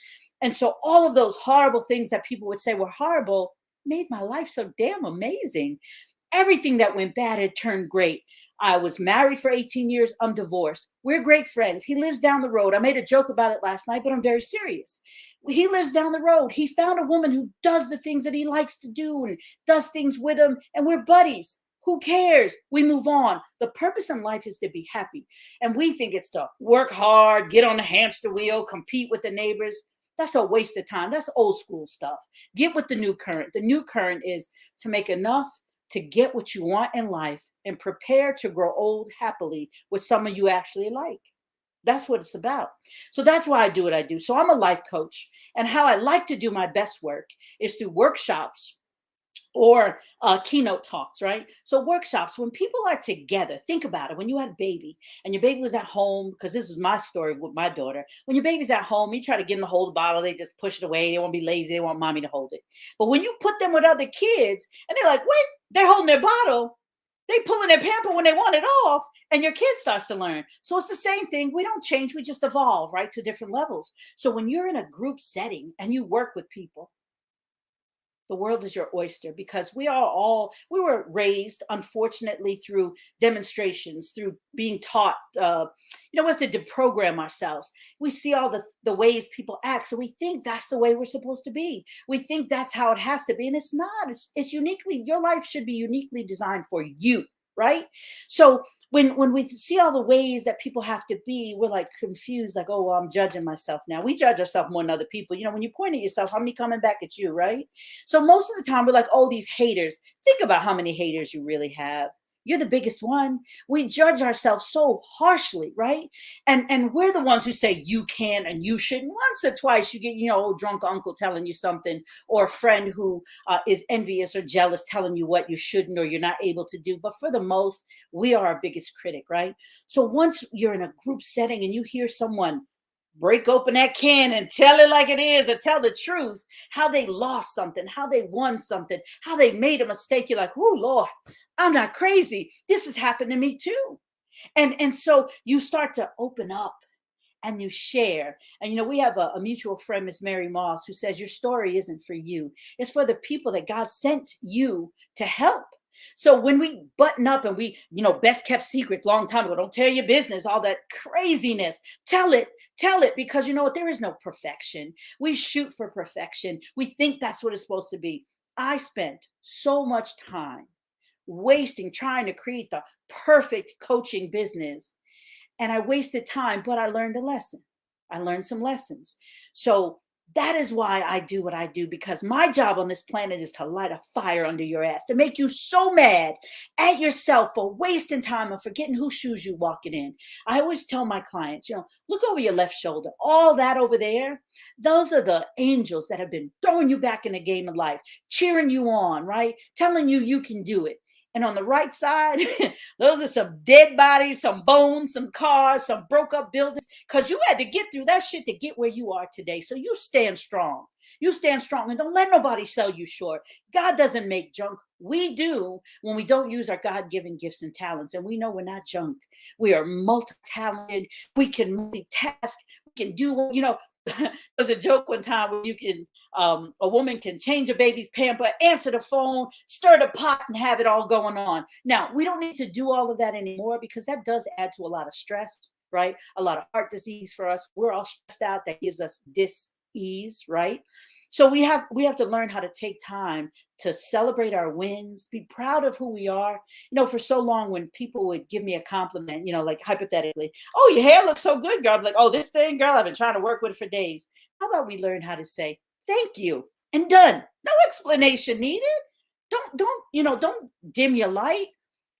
And so all of those horrible things that people would say were horrible made my life so damn amazing. Everything that went bad had turned great. I was married for 18 years. I'm divorced. We're great friends. He lives down the road. I made a joke about it last night, but I'm very serious. He lives down the road. He found a woman who does the things that he likes to do and does things with him, and we're buddies. Who cares? We move on. The purpose in life is to be happy. And we think it's to work hard, get on the hamster wheel, compete with the neighbors. That's a waste of time. That's old school stuff. Get with the new current. The new current is to make enough to get what you want in life and prepare to grow old happily with someone you actually like. That's what it's about. So that's why I do what I do. So I'm a life coach, and how I like to do my best work is through workshops or keynote talks, right? So workshops, when people are together, think about it. When you had a baby and your baby was at home, because this is my story with my daughter. When your baby's at home, you try to get them to hold the bottle, they just push it away. They won't be lazy. They want mommy to hold it. But when you put them with other kids and they're like, wait, they're holding their bottle, they pulling their pamper when they want it off, and your kid starts to learn. So it's the same thing. We don't change. We just evolve, right, to different levels. So when you're in a group setting and you work with people, The world is your oyster, because we were raised, unfortunately, through demonstrations, through being taught, we have to deprogram ourselves. We see all the ways people act. So we think that's the way we're supposed to be. We think that's how it has to be. And it's not. It's uniquely, your life should be uniquely designed for you, right? So when we see all the ways that people have to be, we're like confused, like, oh, well, I'm judging myself now. We judge ourselves more than other people. When you point at yourself, how many coming back at you, right? So most of the time we're like, oh, these haters. Think about how many haters you really have. You're the biggest one. We judge ourselves so harshly, right? And we're the ones who say you can and you shouldn't. Once or twice you get, old drunk uncle telling you something, or a friend who is envious or jealous telling you what you shouldn't or you're not able to do. But for the most, we are our biggest critic, right? So once you're in a group setting and you hear someone break open that can and tell it like it is, or tell the truth, how they lost something, how they won something, how they made a mistake, you're like, oh, Lord, I'm not crazy. This has happened to me too. And so you start to open up and you share. And, we have a mutual friend, Miss Mary Moss, who says your story isn't for you. It's for the people that God sent you to help. So when we button up and we, best kept secret long time ago, don't tell your business, all that craziness, tell it, because you know what? There is no perfection. We shoot for perfection. We think that's what it's supposed to be. I spent so much time wasting trying to create the perfect coaching business. And I wasted time, but I learned a lesson. I learned some lessons. So that is why I do what I do, because my job on this planet is to light a fire under your ass, to make you so mad at yourself for wasting time and forgetting whose shoes you walking in. I always tell my clients, look over your left shoulder, all that over there. Those are the angels that have been throwing you back in the game of life, cheering you on, right? Telling you you can do it. And on the right side, those are some dead bodies, some bones, some cars, some broke up buildings, because you had to get through that shit to get where you are today. So you stand strong. You stand strong and don't let nobody sell you short. God doesn't make junk. We do when we don't use our God-given gifts and talents. And we know we're not junk. We are multi-talented. We can multitask. We can do, there's a joke one time where you can, a woman can change a baby's pamper, answer the phone, stir the pot, and have it all going on. Now, we don't need to do all of that anymore, because that does add to a lot of stress, right? A lot of heart disease for us. We're all stressed out. That gives us dis-ease, right? So we have to learn how to take time to celebrate our wins, be proud of who we are. For so long when people would give me a compliment, like hypothetically, oh, your hair looks so good, girl. I'm like, oh, this thing, girl, I've been trying to work with it for days. How about we learn how to say thank you and done? No explanation needed. Don't dim your light.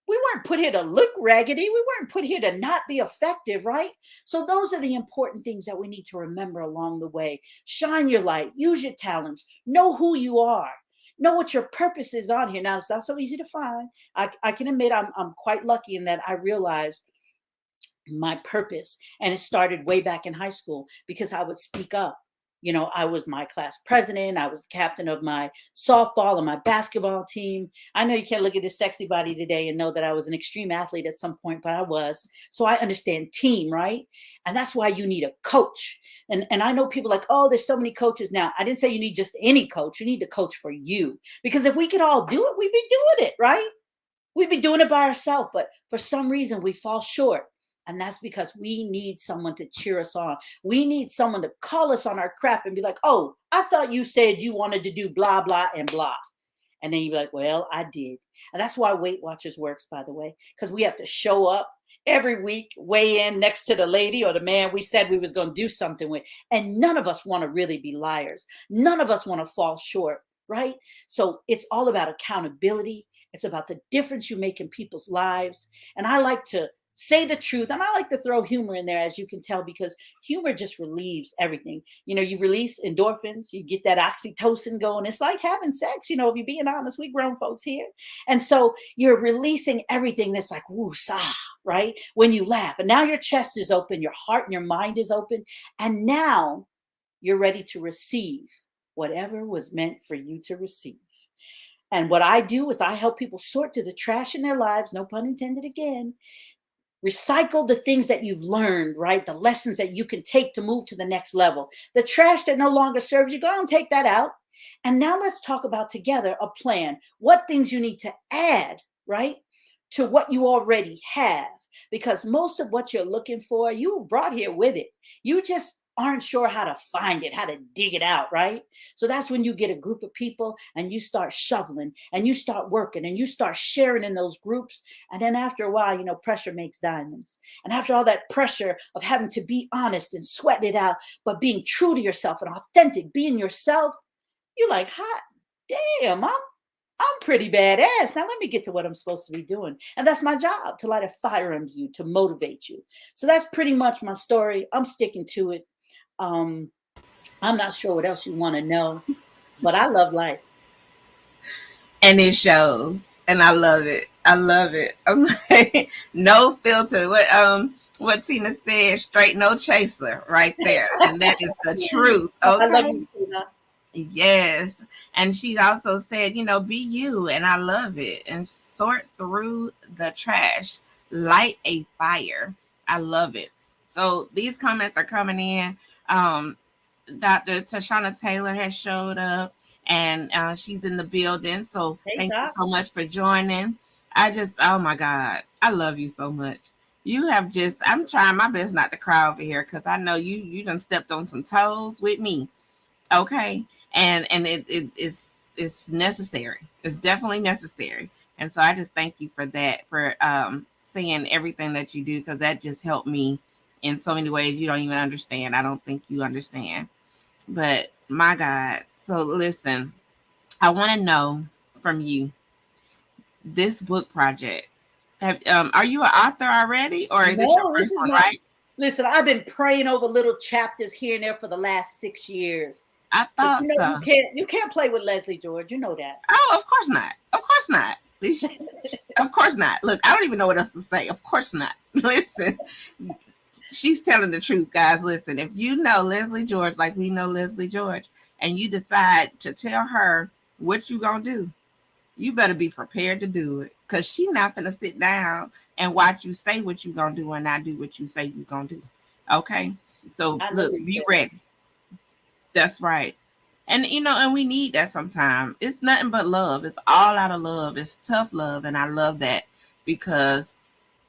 We weren't put here to look raggedy. We weren't put here to not be effective, right? So those are the important things that we need to remember along the way. Shine your light, use your talents, know who you are, know what your purpose is on here. Now, it's not so easy to find. I can admit I'm quite lucky in that I realized my purpose, and it started way back in high school, because I would speak up. I was my class president. I was the captain of my softball and my basketball team. I know you can't look at this sexy body today and know that I was an extreme athlete at some point, but I was. So I understand team, right? And that's why you need a coach. And I know people like, oh, there's so many coaches now. I didn't say you need just any coach. You need the coach for you. Because if we could all do it, we'd be doing it, right? We'd be doing it by ourselves. But for some reason, we fall short. And that's because we need someone to cheer us on. We need someone to call us on our crap and be like, oh, I thought you said you wanted to do blah, blah, and blah. And then you're like, well, I did. And that's why Weight Watchers works, by the way, because we have to show up every week, weigh in next to the lady or the man we said we was going to do something with. And none of us want to really be liars. None of us want to fall short, right? So it's all about accountability. It's about the difference you make in people's lives. And I like to say the truth. And I like to throw humor in there, as you can tell, because humor just relieves everything. You release endorphins, you get that oxytocin going. It's like having sex, if you're being honest, we grown folks here. And so you're releasing everything that's like, woo, sah, right? When you laugh. And now your chest is open, your heart and your mind is open. And now you're ready to receive whatever was meant for you to receive. And what I do is I help people sort through the trash in their lives, no pun intended again. Recycle the things that you've learned, right? The lessons that you can take to move to the next level. The trash that no longer serves you, go and take that out. And now let's talk about together a plan, what things you need to add, right, to what you already have. Because most of what you're looking for, you were brought here with it. You just aren't sure how to find it, how to dig it out, right? So that's when you get a group of people and you start shoveling and you start working and you start sharing in those groups. And then after a while, pressure makes diamonds. And after all that pressure of having to be honest and sweat it out, but being true to yourself and authentic, being yourself, you're like, hot damn, I'm pretty badass. Now let me get to what I'm supposed to be doing. And that's my job, to light a fire under you, to motivate you. So that's pretty much my story. I'm sticking to it. I'm not sure what else you want to know, but I love life. And it shows. And I love it. I love it. I'm like, no filter. What Tina said, straight no chaser right there. And that is the truth. Okay. I love you, Tina. Yes. And she also said, be you. And I love it. And sort through the trash. Light a fire. I love it. So these comments are coming in. Dr. Tashana Taylor has showed up and she's in the building. So thank you so much for joining. Oh my God, I love you so much. You have I'm trying my best not to cry over here because I know you done stepped on some toes with me. Okay. And it's necessary. It's definitely necessary. And so I just thank you for that, for saying everything that you do, because that just helped me in so many ways you don't even understand. I don't think you understand. But my God. So listen, I want to know from you this book project. Are you an author already, or is this your first one, right? Listen, I've been praying over little chapters here and there for the last 6 years. I thought so. You can't play with Leslie George. You know that. Oh, of course not. Of course not. Of course not. Look, I don't even know what else to say. Of course not. Listen. She's telling the truth, guys. Listen, if you know Leslie George like we know Leslie George, and you decide to tell her what you gonna do, you better be prepared to do it, because she's not gonna sit down and watch you say what you gonna do and not do what you say you gonna do. Okay? So look, be ready. That's right. And and we need that sometimes. It's nothing but love. It's all out of love. It's tough love, and I love that, because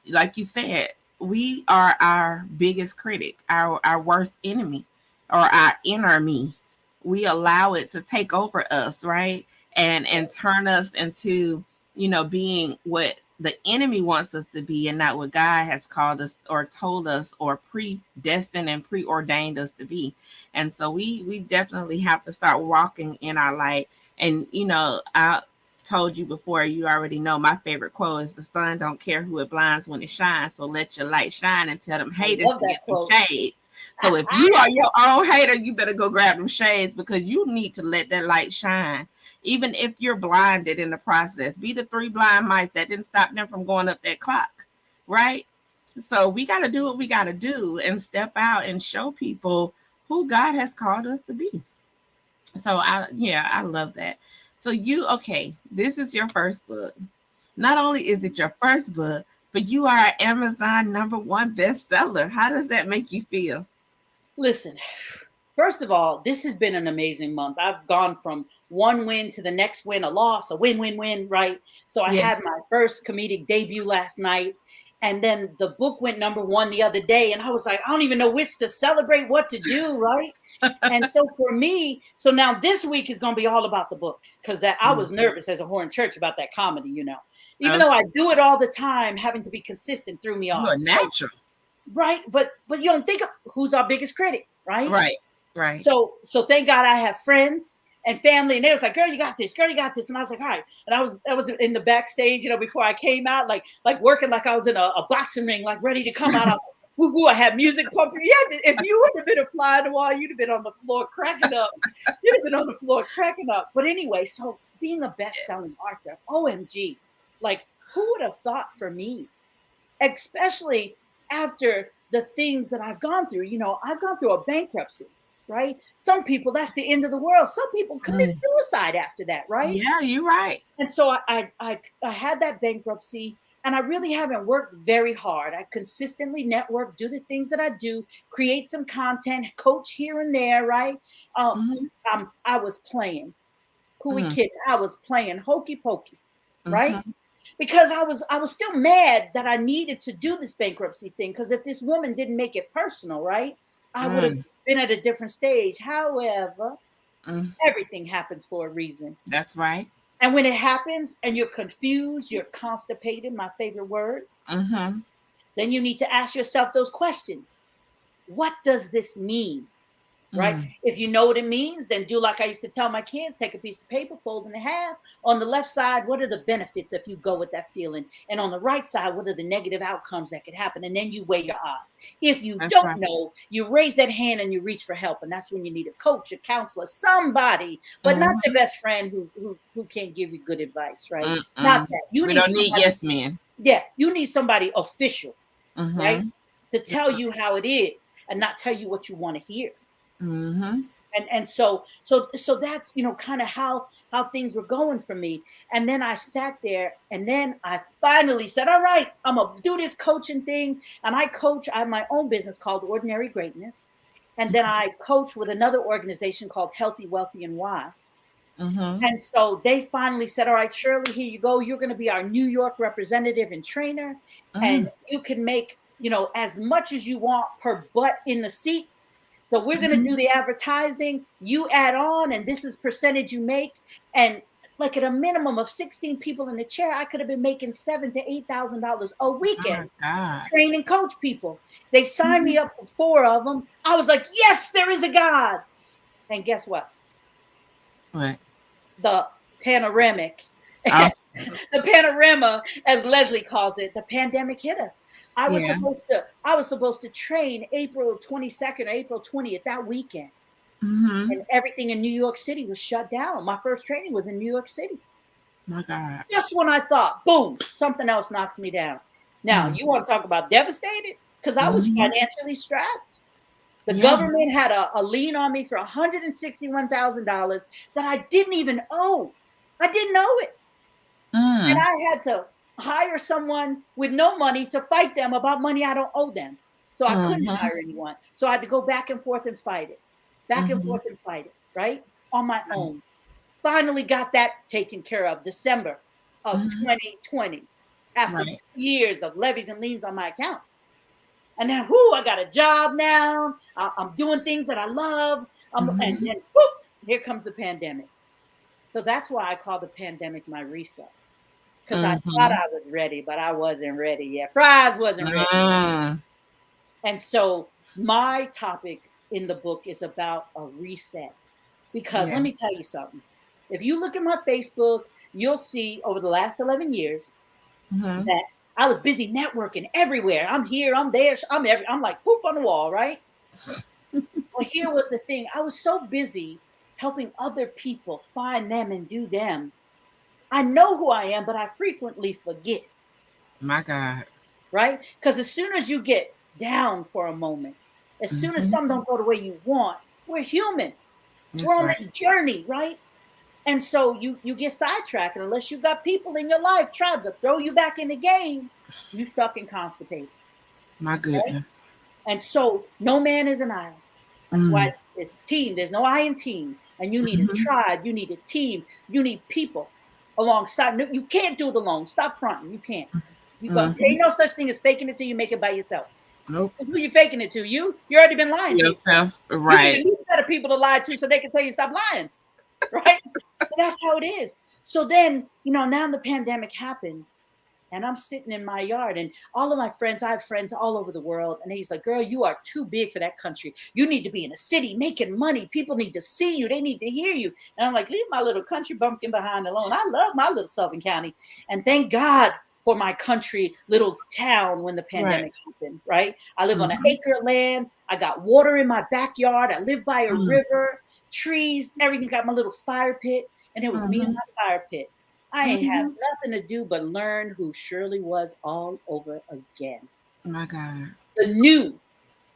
like you said, we are our biggest critic, our worst enemy, or our inner me. We allow it to take over us, right? And turn us into, being what the enemy wants us to be, and not what God has called us or told us or predestined and preordained us to be. And so we definitely have to start walking in our light. And, I told you before, you already know my favorite quote is, the sun don't care who it blinds when it shines. So let your light shine and tell them haters to get them shades. So if you are your own hater, you better go grab them shades, because you need to let that light shine. Even if you're blinded in the process, be the 3 blind mice that didn't stop them from going up that clock, right? So we got to do what we got to do and step out and show people who God has called us to be. So I love that. So this is your first book. Not only is it your first book, but you are an Amazon #1 bestseller. How does that make you feel? Listen, first of all, this has been an amazing month. I've gone from one win to the next win, a loss, a win, win, win, right? So I had my first comedic debut last night. And then the book went #1 the other day. And I was like, I don't even know which to celebrate, what to do, right? And so for me, now this week is going to be all about the book, because I was nervous as a whore in church about that comedy, Even though I do it all the time, having to be consistent threw me off. You're natural. Right. But you don't think of who's our biggest critic, right? Right. So thank God I have friends and family, and they was like, girl, you got this, girl, you got this. And I was like, all right. And I was in the backstage, before I came out, like working like I was in a boxing ring, like ready to come out. Woo, I had music pumping. Yeah, if you would have been a fly on the wall, you'd have been on the floor cracking up. You'd have been on the floor cracking up. But anyway, so being a best-selling author, OMG, like who would have thought for me, especially after the things that I've gone through. I've gone through a bankruptcy. Right? Some people, that's the end of the world. Some people commit suicide after that, right? Yeah, you're right. And so I had that bankruptcy, And I really haven't worked very hard. I consistently network, do the things that I do, create some content, coach here and there, right? Mhm. I was playing. Who we Mm. kidding? I was playing hokey pokey, right? Mhm. Because I was still mad that I needed to do this bankruptcy thing. Because if this woman didn't make it personal, right, I would have Mm. been at a different stage. However, Mm. everything happens for a reason. That's right. And when it happens and you're confused, you're constipated, my favorite word, Mhm. then you need to ask yourself those questions. What does this mean? Right? Mm. If you know what it means, then do like I used to tell my kids, take a piece of paper, fold it in half. On the left side, what are the benefits if you go with that feeling? And on the right side, what are the negative outcomes that could happen? And then you weigh your odds. If you That's don't right. know, you raise that hand and you reach for help. And that's when you need a coach, a counselor, somebody, but not your best friend who can't give you good advice, right? Not Mm-mm. that. You We need don't need somebody, yes men. yeah, you need somebody official, right? Mhm. To tell you how it is and not tell you what you want to hear. Mhm. And so that's kind of how things were going for me. And then I sat there and then I finally said, all right, I'm gonna do this coaching thing. And I have my own business called Ordinary Greatness, and then I coach with another organization called Healthy, Wealthy, and Wise. Mhm. And so they finally said, all right, Shirley, here you go, you're going to be our New York representative and trainer, and Mhm. you can make as much as you want per butt in the seat. So we're going to do Mhm. the advertising, you add on, and this is percentage you make. And like at a minimum of 16 people in the chair, I could have been making $7,000 to $8,000 a Oh my weekend God. train and coach people. They signed me Mhm. up for 4 of them. I was like, yes, there is a God. And guess what? What? The panoramic, Oh, the panorama, as Leslie calls it, the pandemic hit us. yeah. I was supposed to train April 22nd or April 20th that weekend. Mhm. And everything in New York City was shut down. My first training was in New York City. My God. Just when I thought, boom, something else knocks me down. Now, Mm. you want to talk about devastated? Because I was Mhm. financially strapped. The Yeah. government had a lien on me for $161,000 that I didn't even owe. I didn't know it. And Mm. I had to hire someone with no money to fight them about money I don't owe them. So I couldn't Mhm. hire anyone. So I had to go back and forth and fight it, back and Mhm. forth and fight it, right? On my own. Finally got that taken care of December of Mhm. 2020 after 2 Right. years of levies and liens on my account. And then, whoo, I got a job now. I'm doing things that I love. And Mhm. then, whoop, here comes the pandemic. So that's why I call the pandemic my reset. Because I thought Mhm. I was ready, but I wasn't ready yet. Fries wasn't ready. Mm. And so my topic in the book is about a reset. Because Yeah. let me tell you something. If you look at my Facebook, you'll see over the last 11 years Mhm. that I was busy networking everywhere. I'm here, I'm there, I'm like poop on the wall, right? Well, here was the thing. I was so busy helping other people find them and do them. I know who I am, but I frequently forget, My God. right? Because as soon as you get down for a moment, as soon as Mhm. something don't go the way you want, we're human. We're That's on right. this journey, right? And so you get sidetracked, and unless you got people in your life trying to throw you back in the game, you stuck and constipated, My right? goodness. And so no man is an island. That's why Mm. it's team. There's no I in team. And you need a Mhm. tribe. You need a team. You need people alongside. No, you can't do it alone. Stop fronting. You can't. You got Mhm. ain't no such thing as faking it till you make it by yourself. Nope. Who you faking it to? You already been lying to yourself. Yourself. You need a Right. new set of people to lie to so they can tell you stop lying. Right? So that's how it is. So then, now the pandemic happens and I'm sitting in my yard and all of my friends, I have friends all over the world. And he's like, girl, you are too big for that country. You need to be in a city making money. People need to see you. They need to hear you. And I'm like, leave my little country bumpkin behind alone. I love my little Southern County. And thank God for my country little town when the Right. pandemic happened, right? I live on an Mhm. acre of land. I got water in my backyard. I live by a Mm. river, trees, everything. Got my little fire pit. And it was me and Mhm. my fire pit. I ain't have Mhm. nothing to do but learn who Shirley was all over again. My God. The new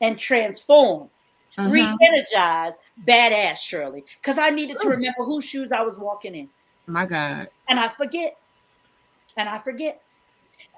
and transformed, Mhm. re-energized, badass Shirley. Because I needed to Ooh. remember whose shoes I was walking in. My God. And I forget. And I forget.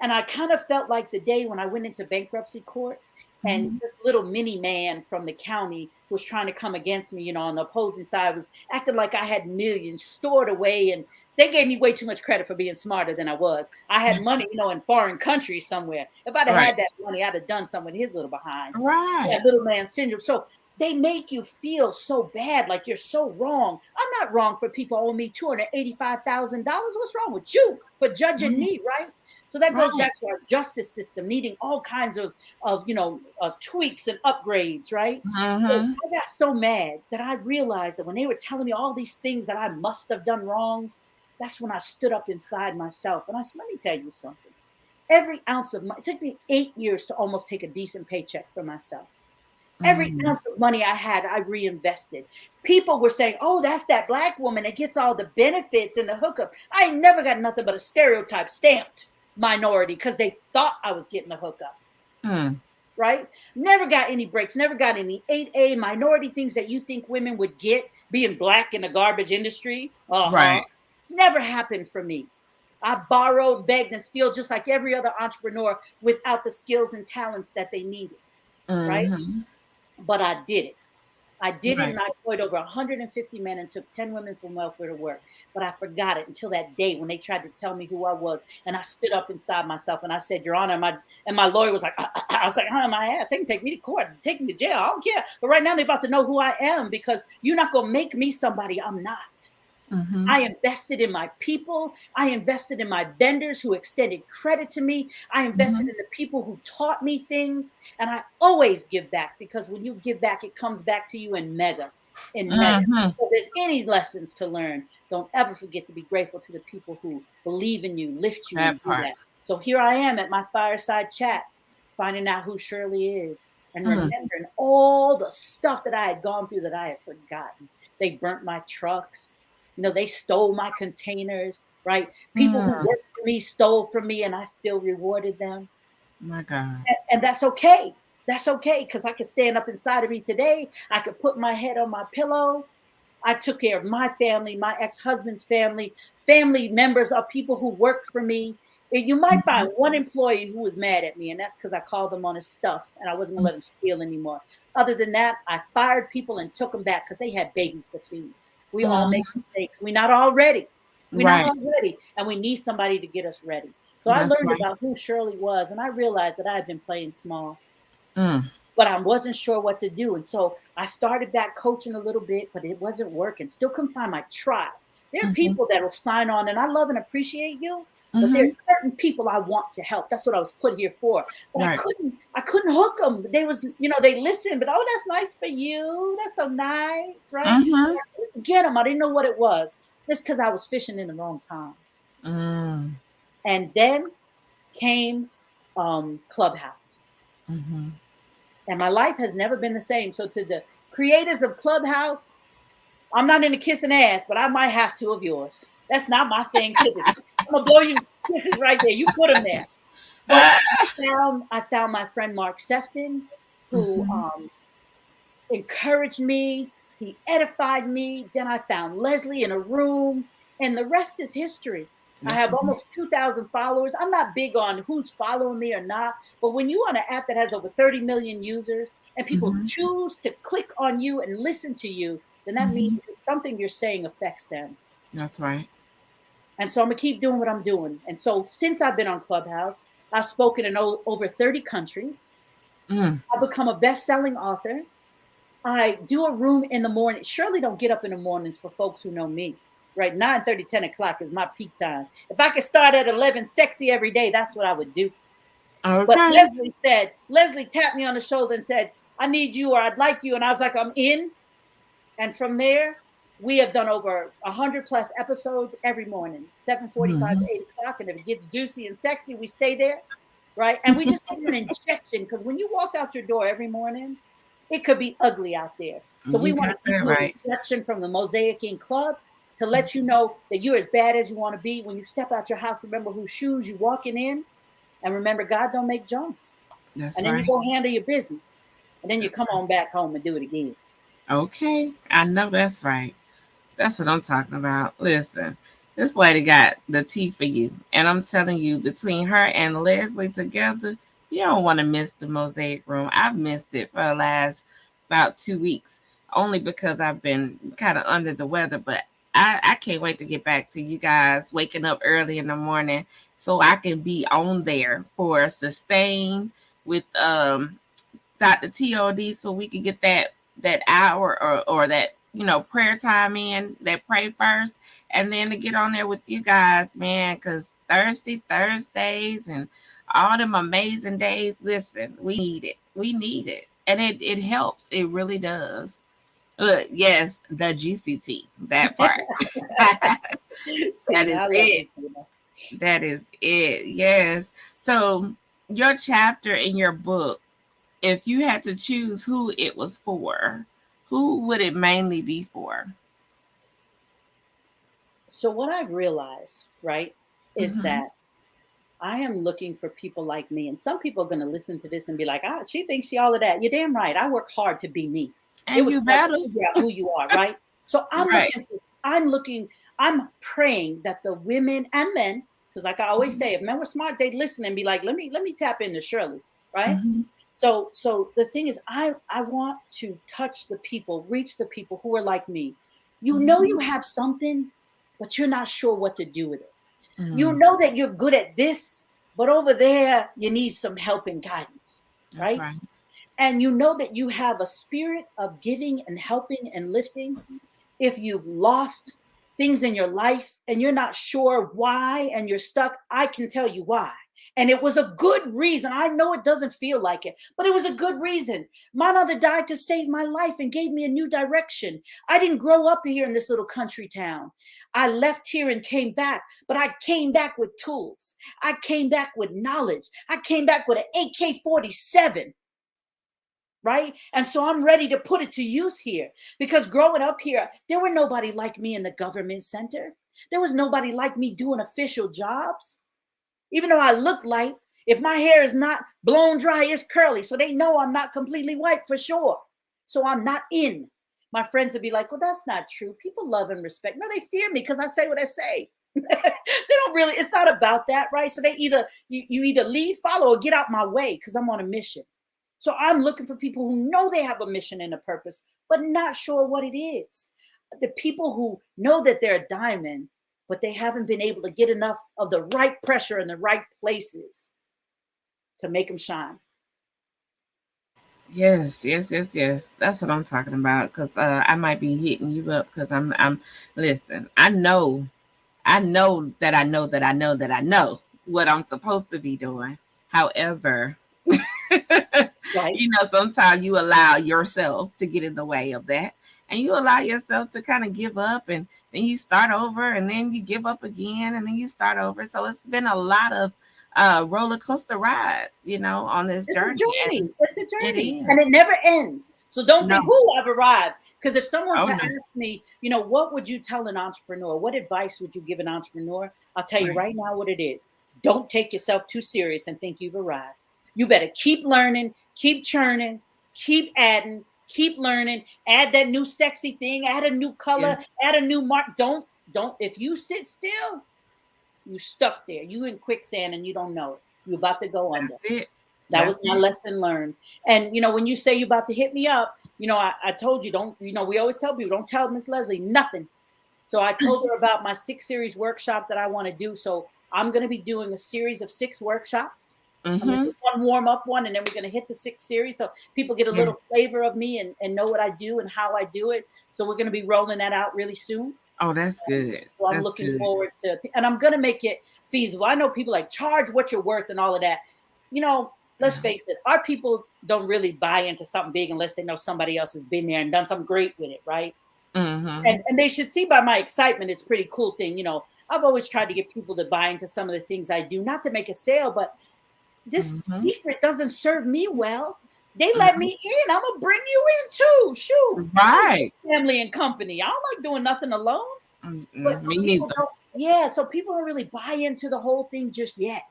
And I kind of felt like the day when I went into bankruptcy court and this little mini man from the county was trying to come against me, on the opposing side, was acting like I had millions stored away. And they gave me way too much credit for being smarter than I was. I had money, in foreign countries somewhere. If I'd have had that money, I'd have done something with his little behind. Right. That little man syndrome. So they make you feel so bad, like you're so wrong. I'm not wrong for people owing me $285,000. What's wrong with you for judging me, right? So that goes back to our justice system needing all kinds of tweaks and upgrades, right? So I got so mad that I realized that when they were telling me all these things that I must have done wrong, that's when I stood up inside myself and I said, let me tell you something. Every ounce of money, it took me 8 years to almost take a decent paycheck for myself. Every ounce of money I had, I reinvested. People were saying, oh, that's that Black woman that gets all the benefits and the hookup. I ain't never got nothing but a stereotype stamped minority because they thought I was getting a hookup. Right? Never got any breaks, never got any 8A minority things that you think women would get being Black in the garbage industry. Right. Never happened for me. I borrowed, begged, and steal just like every other entrepreneur without the skills and talents that they needed. Right? But I did it. I did it, and I employed over 150 men and took 10 women from welfare to work. But I forgot it until that day when they tried to tell me who I was. And I stood up inside myself and I said, Your Honor, my lawyer was like, I was like, my ass, they can take me to court, take me to jail. I don't care. But right now they're about to know who I am because you're not going to make me somebody I'm not. I invested in my people. I invested in my vendors who extended credit to me. I invested in the people who taught me things. And I always give back because when you give back, it comes back to you in mega. So if there's any lessons to learn, don't ever forget to be grateful to the people who believe in you, lift you, and do that. So here I am at my fireside chat, finding out who Shirley is and remembering all the stuff that I had gone through that I had forgotten. They burnt my trucks. They stole my containers, right? People who worked for me stole from me and I still rewarded them. My God. And that's okay. That's okay because I could stand up inside of me today. I could put my head on my pillow. I took care of my family, my ex-husband's family, family members of people who worked for me. And you might find one employee who was mad at me, and that's because I called him on his stuff and I wasn't going to let him steal anymore. Other than that, I fired people and took them back because they had babies to feed. We all make mistakes. We're not all ready. We're not all ready. And we need somebody to get us ready. So I learned about who Shirley was. And I realized that I had been playing small. But I wasn't sure what to do. And so I started back coaching a little bit, but it wasn't working. Still couldn't find my tribe. There are people that will sign on. And I love and appreciate you. But there's certain people I want to help. That's what I was put here for. But I couldn't hook them. They was, they listened, but that's nice for you. That's so nice, right? I couldn't get them. I didn't know what it was. It's because I was fishing in the wrong time. And then came Clubhouse. And my life has never been the same. So to the creators of Clubhouse, I'm not into kissing ass, but I might have to of yours. That's not my thing. I'm gonna blow you kisses right there. You put them there. But I found my friend Mark Sefton, who encouraged me. He edified me. Then I found Leslie in a room, and the rest is history. I have almost 2,000 followers. I'm not big on who's following me or not, but when you're on an app that has over 30 million users and people choose to click on you and listen to you, then that means something you're saying affects them. That's right. And so I'm going to keep doing what I'm doing. And so since I've been on Clubhouse, I've spoken in over 30 countries. I've become a best-selling author. I do a room in the morning. Surely don't get up in the mornings for folks who know me. Right, 9:30, 10 o'clock is my peak time. If I could start at 11 sexy every day, that's what I would do. Okay. But Leslie tapped me on the shoulder and said, I need you or I'd like you. And I was like, I'm in. And from there, we have done over 100 plus episodes every morning, 7:45 to 8 o'clock. And if it gets juicy and sexy, we stay there. Right. And we just give an injection because when you walk out your door every morning, it could be ugly out there. So we want to give an injection from the Mosaic Ink Club to let you know that you're as bad as you want to be. When you step out your house, remember whose shoes you're walking in. And remember, God don't make junk. And then you go handle your business. And then you come on back home and do it again. Okay. I know that's right. That's what I'm talking about. Listen, This lady got the tea for you. And I'm telling you, between her and Leslie together, you don't want to miss the Mosaic Room. I've missed it for the last about 2 weeks, only because I've been kind of under the weather. But I can't wait to get back to you guys waking up early in the morning so I can be on there for Sustain with Dr. TOD so we can get that hour or that prayer time in, that pray first, and then to get on there with you guys, man, because Thursdays and all them amazing days, listen, we need it, and it helps, it really does. Look, yes, the GCT, that part. That is it. That is it. Yes. So your chapter in your book, if you had to choose who it was for, who would it mainly be for? So what I've realized, right, is Mhm. that I am looking for people like me. And some people are going to listen to this and be like, ah, she thinks she all of that. You're damn right. I work hard to be me. It And was you hard to better. figure out who you are, right? So Right. I'm praying that the women and men, because like I always Mhm. say, if men were smart, they'd listen and be like, let me tap into Shirley, right? Mhm. So the thing is, I want to touch the people, reach the people who are like me. You know you Mhm. have something, but you're not sure what to do with it. You Mm. know that you're good at this, but over there you need some help and guidance, That's right? right. And you know that you have a spirit of giving and helping and lifting. If you've lost things in your life and you're not sure why and you're stuck, I can tell you why. And it was a good reason. I know it doesn't feel like it, but it was a good reason. My mother died to save my life and gave me a new direction. I didn't grow up here in this little country town. I left here and came back, but I came back with tools. I came back with knowledge. I came back with an AK-47, right? And so I'm ready to put it to use here, because growing up here, there were nobody like me in the government center. There was nobody like me doing official jobs. Even though I look light, if my hair is not blown dry, it's curly. So they know I'm not completely white for sure. So I'm not in. My friends would be like, well, that's not true. People love and respect. No, they fear me because I say what I say. They don't really, it's not about that, right? So they either, you either lead, follow, or get out my way because I'm on a mission. So I'm looking for people who know they have a mission and a purpose, but not sure what it is. The people who know that they're a diamond, but they haven't been able to get enough of the right pressure in the right places to make them shine. Yes, yes, yes, yes. That's what I'm talking about. Cause I might be hitting you up because I'm. Listen, I know that I know that I know that I know what I'm supposed to be doing. However, Right. sometimes you allow yourself to get in the way of that, and you allow yourself to kind of give up, and then you start over, and then you give up again, and then you start over. So it's been a lot of roller coaster rides, on this It's a journey, and journey. It's a it journey. is. And it never ends. So don't No, think, who I've arrived. Because if someone oh to no, ask me, what would you tell an entrepreneur? What advice would you give an entrepreneur? I'll tell you right. right now what it is. Don't take yourself too serious and think you've arrived. You better keep learning, keep churning, keep adding, keep learning, add that new sexy thing, add a new color, Yes, add a new mark. Don't, if you sit still, you stuck there. You in quicksand and you don't know it. You're about to go under. that's it. That That's was my it. lesson learned. And when you say you're about to hit me up, I told you, don't, we always tell people, don't tell Miss Leslie nothing. So I told her about my 6 series workshop that I want to do. So I'm going to be doing a series of 6 workshops. I'm going to Mm-hmm. do one warm up one, and then we're going to hit the 6 series. So people get a little Yes. flavor of me and know what I do and how I do it. So we're going to be rolling that out really soon. Oh, that's good. So I'm That's looking good. forward to, and I'm going to make it feasible. I know people like charge what you're worth and all of that. Let's face it, our people don't really buy into something big unless they know somebody else has been there and done something great with it, right? Mm-hmm. And they should see by my excitement, it's a pretty cool thing. I've always tried to get people to buy into some of the things I do, not to make a sale, but this Mm-hmm. secret doesn't serve me well. They let Mm-hmm. me in. I'm gonna bring you in too. Shoot, I Right. like family and company. I don't like doing nothing alone. But Me people neither. don't, yeah, so people don't really buy into the whole thing just yet.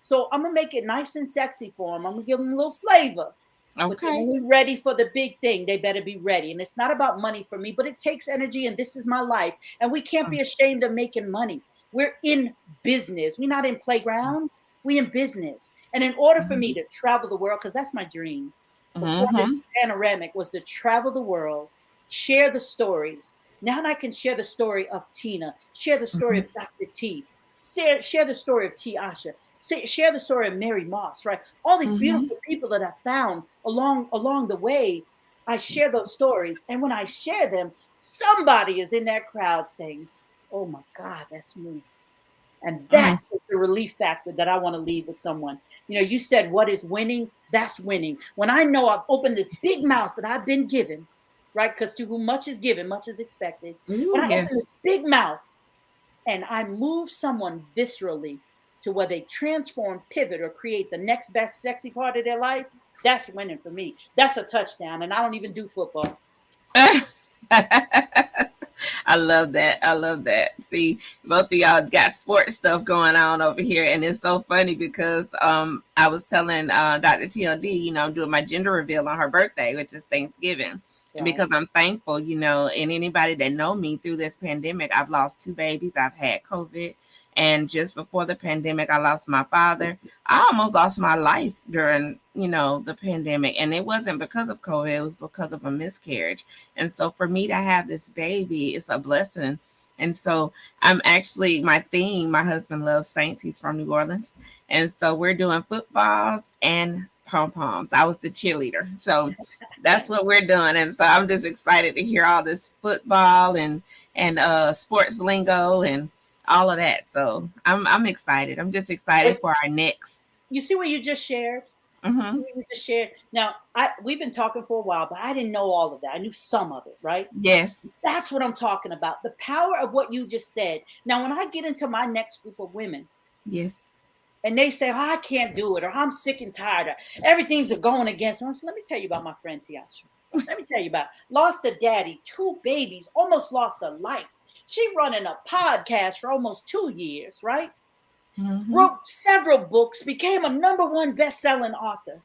So I'm gonna make it nice and sexy for them. I'm gonna give them a little flavor. But then Okay. when we're ready for the big thing, they better be ready. And it's not about money for me, but it takes energy, and this is my life. And we can't be ashamed of making money. We're in business. We're not in playground. We in business. And in order for me to travel the world, because that's my dream before this panoramic was to travel the world, share the stories. Now I can share the story of Tina, share the story of Dr. T, share the story of T. Asha, share the story of Mary Moss, right? All these beautiful people that I found along the way. I share those stories. And when I share them, somebody is in that crowd saying, oh my God, that's me. And that is the relief factor that I want to leave with someone. You know, you said, what is winning? That's winning. When I know I've opened this big mouth that I've been given, right? Because to whom much is given, much is expected. When I open this big mouth and I move someone viscerally to where they transform, pivot, or create the next best sexy part of their life, that's winning for me. That's a touchdown. And I don't even do football. I love that. I love that. See, both of y'all got sports stuff going on over here. And it's so funny because I was telling Dr. TLD, you know, I'm doing my gender reveal on her birthday, which is Thanksgiving. Yeah. Because I'm thankful, you know, and anybody that know me through this pandemic, I've lost 2 babies. I've had COVID. And just before the pandemic, I lost my father. I almost lost my life during, you know, the pandemic. And it wasn't because of COVID. It was because of a miscarriage. And so for me to have this baby, it's a blessing. And so I'm actually, my theme, my husband loves Saints. He's from New Orleans. And so we're doing footballs and pom-poms. I was the cheerleader. So that's what we're doing. And so I'm just excited to hear all this football and sports lingo and all of that. So I'm excited. I'm just excited for our next. You see what you just shared? Now, we've been talking for a while, but I didn't know all of that. I knew some of it, right? Yes. That's what I'm talking about. The power of what you just said. Now, when I get into my next group of women, yes, and they say, oh, I can't do it, or I'm sick and tired, or everything's going against me. So let me tell you about my friend Tiasha. Let me tell you about lost a daddy, 2 babies, almost lost a life. She running a podcast for almost 2 years, right? Wrote several books, became a #1 best-selling author,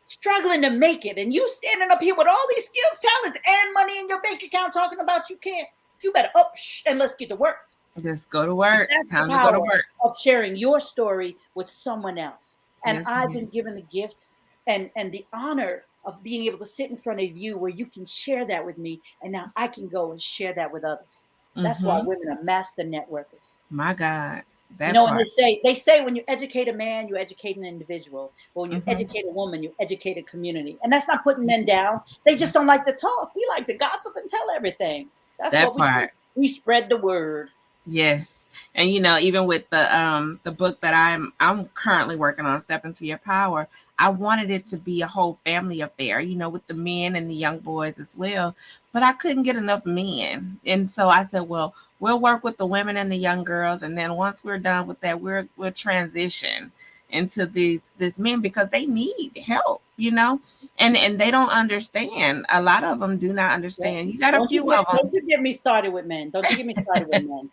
struggling to make it. And you standing up here with all these skills, talents, and money in your bank account talking about you can't. You better and let's get to work. Just go to work. That's time the power to go to work. Of sharing your story with someone else. And yes, I've been given the gift and the honor of being able to sit in front of you where you can share that with me. And now I can go and share that with others. That's why women are master networkers. My God. You know, and they say when you educate a man, you educate an individual. But when you educate a woman, you educate a community. And that's not putting men down. They just don't like to talk. We like to gossip and tell everything. That's what we do. We spread the word. Yes. And you know, even with the book that I'm currently working on, Step Into Your Power, I wanted it to be a whole family affair, you know, with the men and the young boys as well. But I couldn't get enough men. And so I said, well, we'll work with the women and the young girls. And then once we're done with that, we'll transition into these men because they need help, you know, and they don't understand. A lot of them do not understand. You got a few of them. Don't you get me started with men. Don't you get me started with men.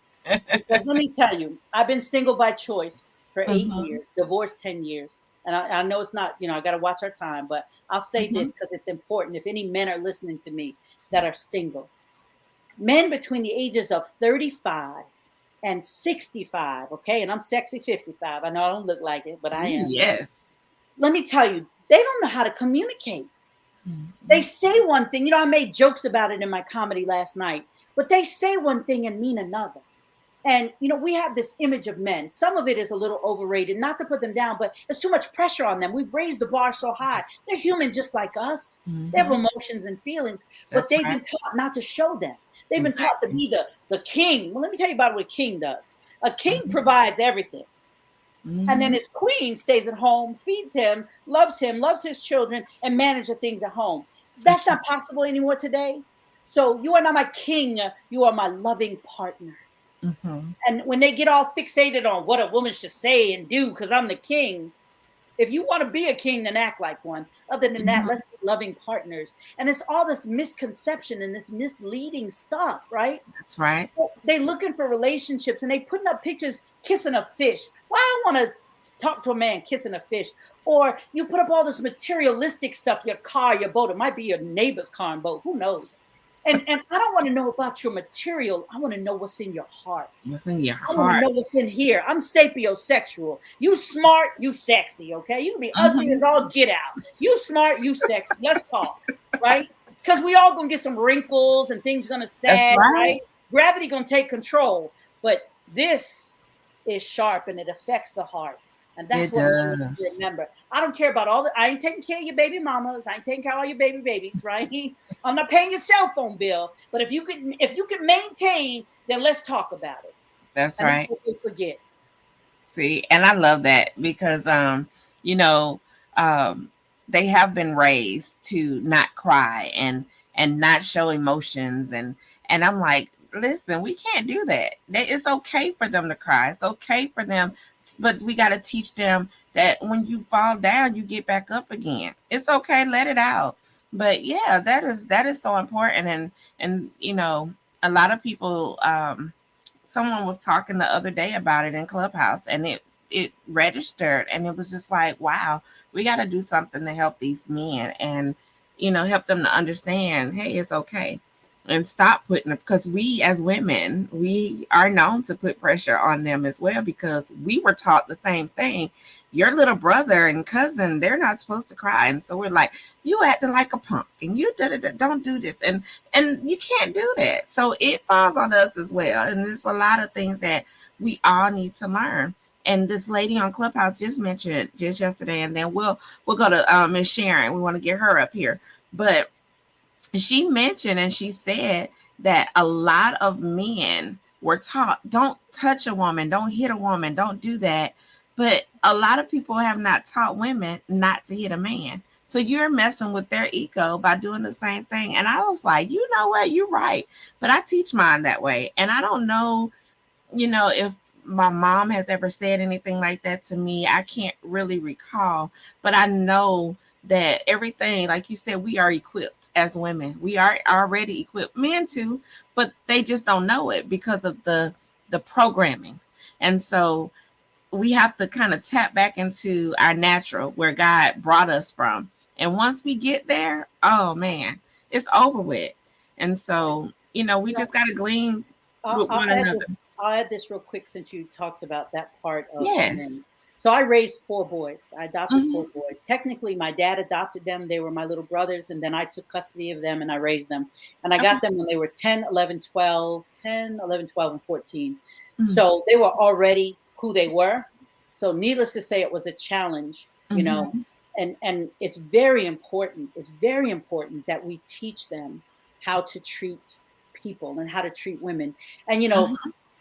Because let me tell you, I've been single by choice for 8 years, divorced 10 years. And I know it's not, you know, I got to watch our time, but I'll say this because it's important. If any men are listening to me that are single, men between the ages of 35 and 65, okay? And I'm sexy 55. I know I don't look like it, but I am. Yes. Let me tell you, they don't know how to communicate. They say one thing. You know, I made jokes about it in my comedy last night, but they say one thing and mean another. And, you know, we have this image of men. Some of it is a little overrated, not to put them down, but there's too much pressure on them. We've raised the bar so high. They're human just like us. They have emotions and feelings, but they've been taught not to show them. They've been taught to be the king. Well, let me tell you about what a king does. A king provides everything. And then his queen stays at home, feeds him, loves his children, and manages things at home. That's not possible anymore today. So you are not my king. You are my loving partner. And when they get all fixated on what a woman should say and do, because I'm the king, if you want to be a king, then act like one. Other than that, let's be loving partners. And it's all this misconception and this misleading stuff, right? That's right. They looking for relationships and they putting up pictures kissing a fish. Well, I don't want to talk to a man kissing a fish. Or you put up all this materialistic stuff, your car, your boat. It might be your neighbor's car and boat. Who knows? And I don't want to know about your material. I want to know what's in your heart. What's in your I want to heart? know what's in here. I'm sapiosexual. You smart, you sexy, okay? You can be ugly Mhm. as all get out. You smart, you sexy. Let's talk, right? Because we all gonna get some wrinkles and things gonna That's sag, right? right. Gravity gonna take control. But this is sharp and it affects the heart. And that's It what men need to does. remember. I don't care about all the, I ain't taking care of your baby mamas. I ain't taking care of all your baby babies, right? I'm not paying your cell phone bill. But if you can maintain, then let's talk about it. That's And that's right. what they forget. See, and I love that because you know, um they have been raised to not cry and not show emotions and I'm like, listen, we can't do that. It's okay for them to cry. It's okay for them, but we got to teach them that when you fall down, you get back up again. It's okay, let it out. But yeah, that is so important and a lot of people someone was talking the other day about it in Clubhouse and it registered and it was just like, wow, we got to do something to help these men and help them to understand, hey, it's okay. And stop putting it because we as women, we are known to put pressure on them as well because we were taught the same thing. Your little brother and cousin, they're not supposed to cry. And so we're like, you acting like a punk and you don't do this. And you can't do that. So it falls on us as well. And there's a lot of things that we all need to learn. And this lady on Clubhouse just mentioned just yesterday, and then we'll go to Miss Sharon. We want to get her up here. But she mentioned and she said that a lot of men were taught, don't touch a woman, don't hit a woman, don't do that. But a lot of people have not taught women not to hit a man. So you're messing with their ego by doing the same thing. And I was like, you know what? You're right. But I teach mine that way. And I don't know, if my mom has ever said anything like that to me. I can't really recall, but I know that everything, like you said, we are equipped as women. We are already equipped, men too, but they just don't know it because of the programming. And so we have to kind of tap back into our natural where God brought us from. And once we get there, oh man, it's over with. And so, we You know, just got to glean I'll, with I'll one add another. this. I'll add this real quick since you talked about that part of Yes. men. So I raised 4 boys. I adopted 4 Mhm. boys. Technically, my dad adopted them. They were my little brothers, and then I took custody of them and I raised them. And I Okay. got them when they were 10, 11, 12, 10, 11, 12, and 14. Mhm. So they were already who they were. So needless to say, it was a challenge, Mhm. and it's very important. It's very important that we teach them how to treat people and how to treat women. And Mhm.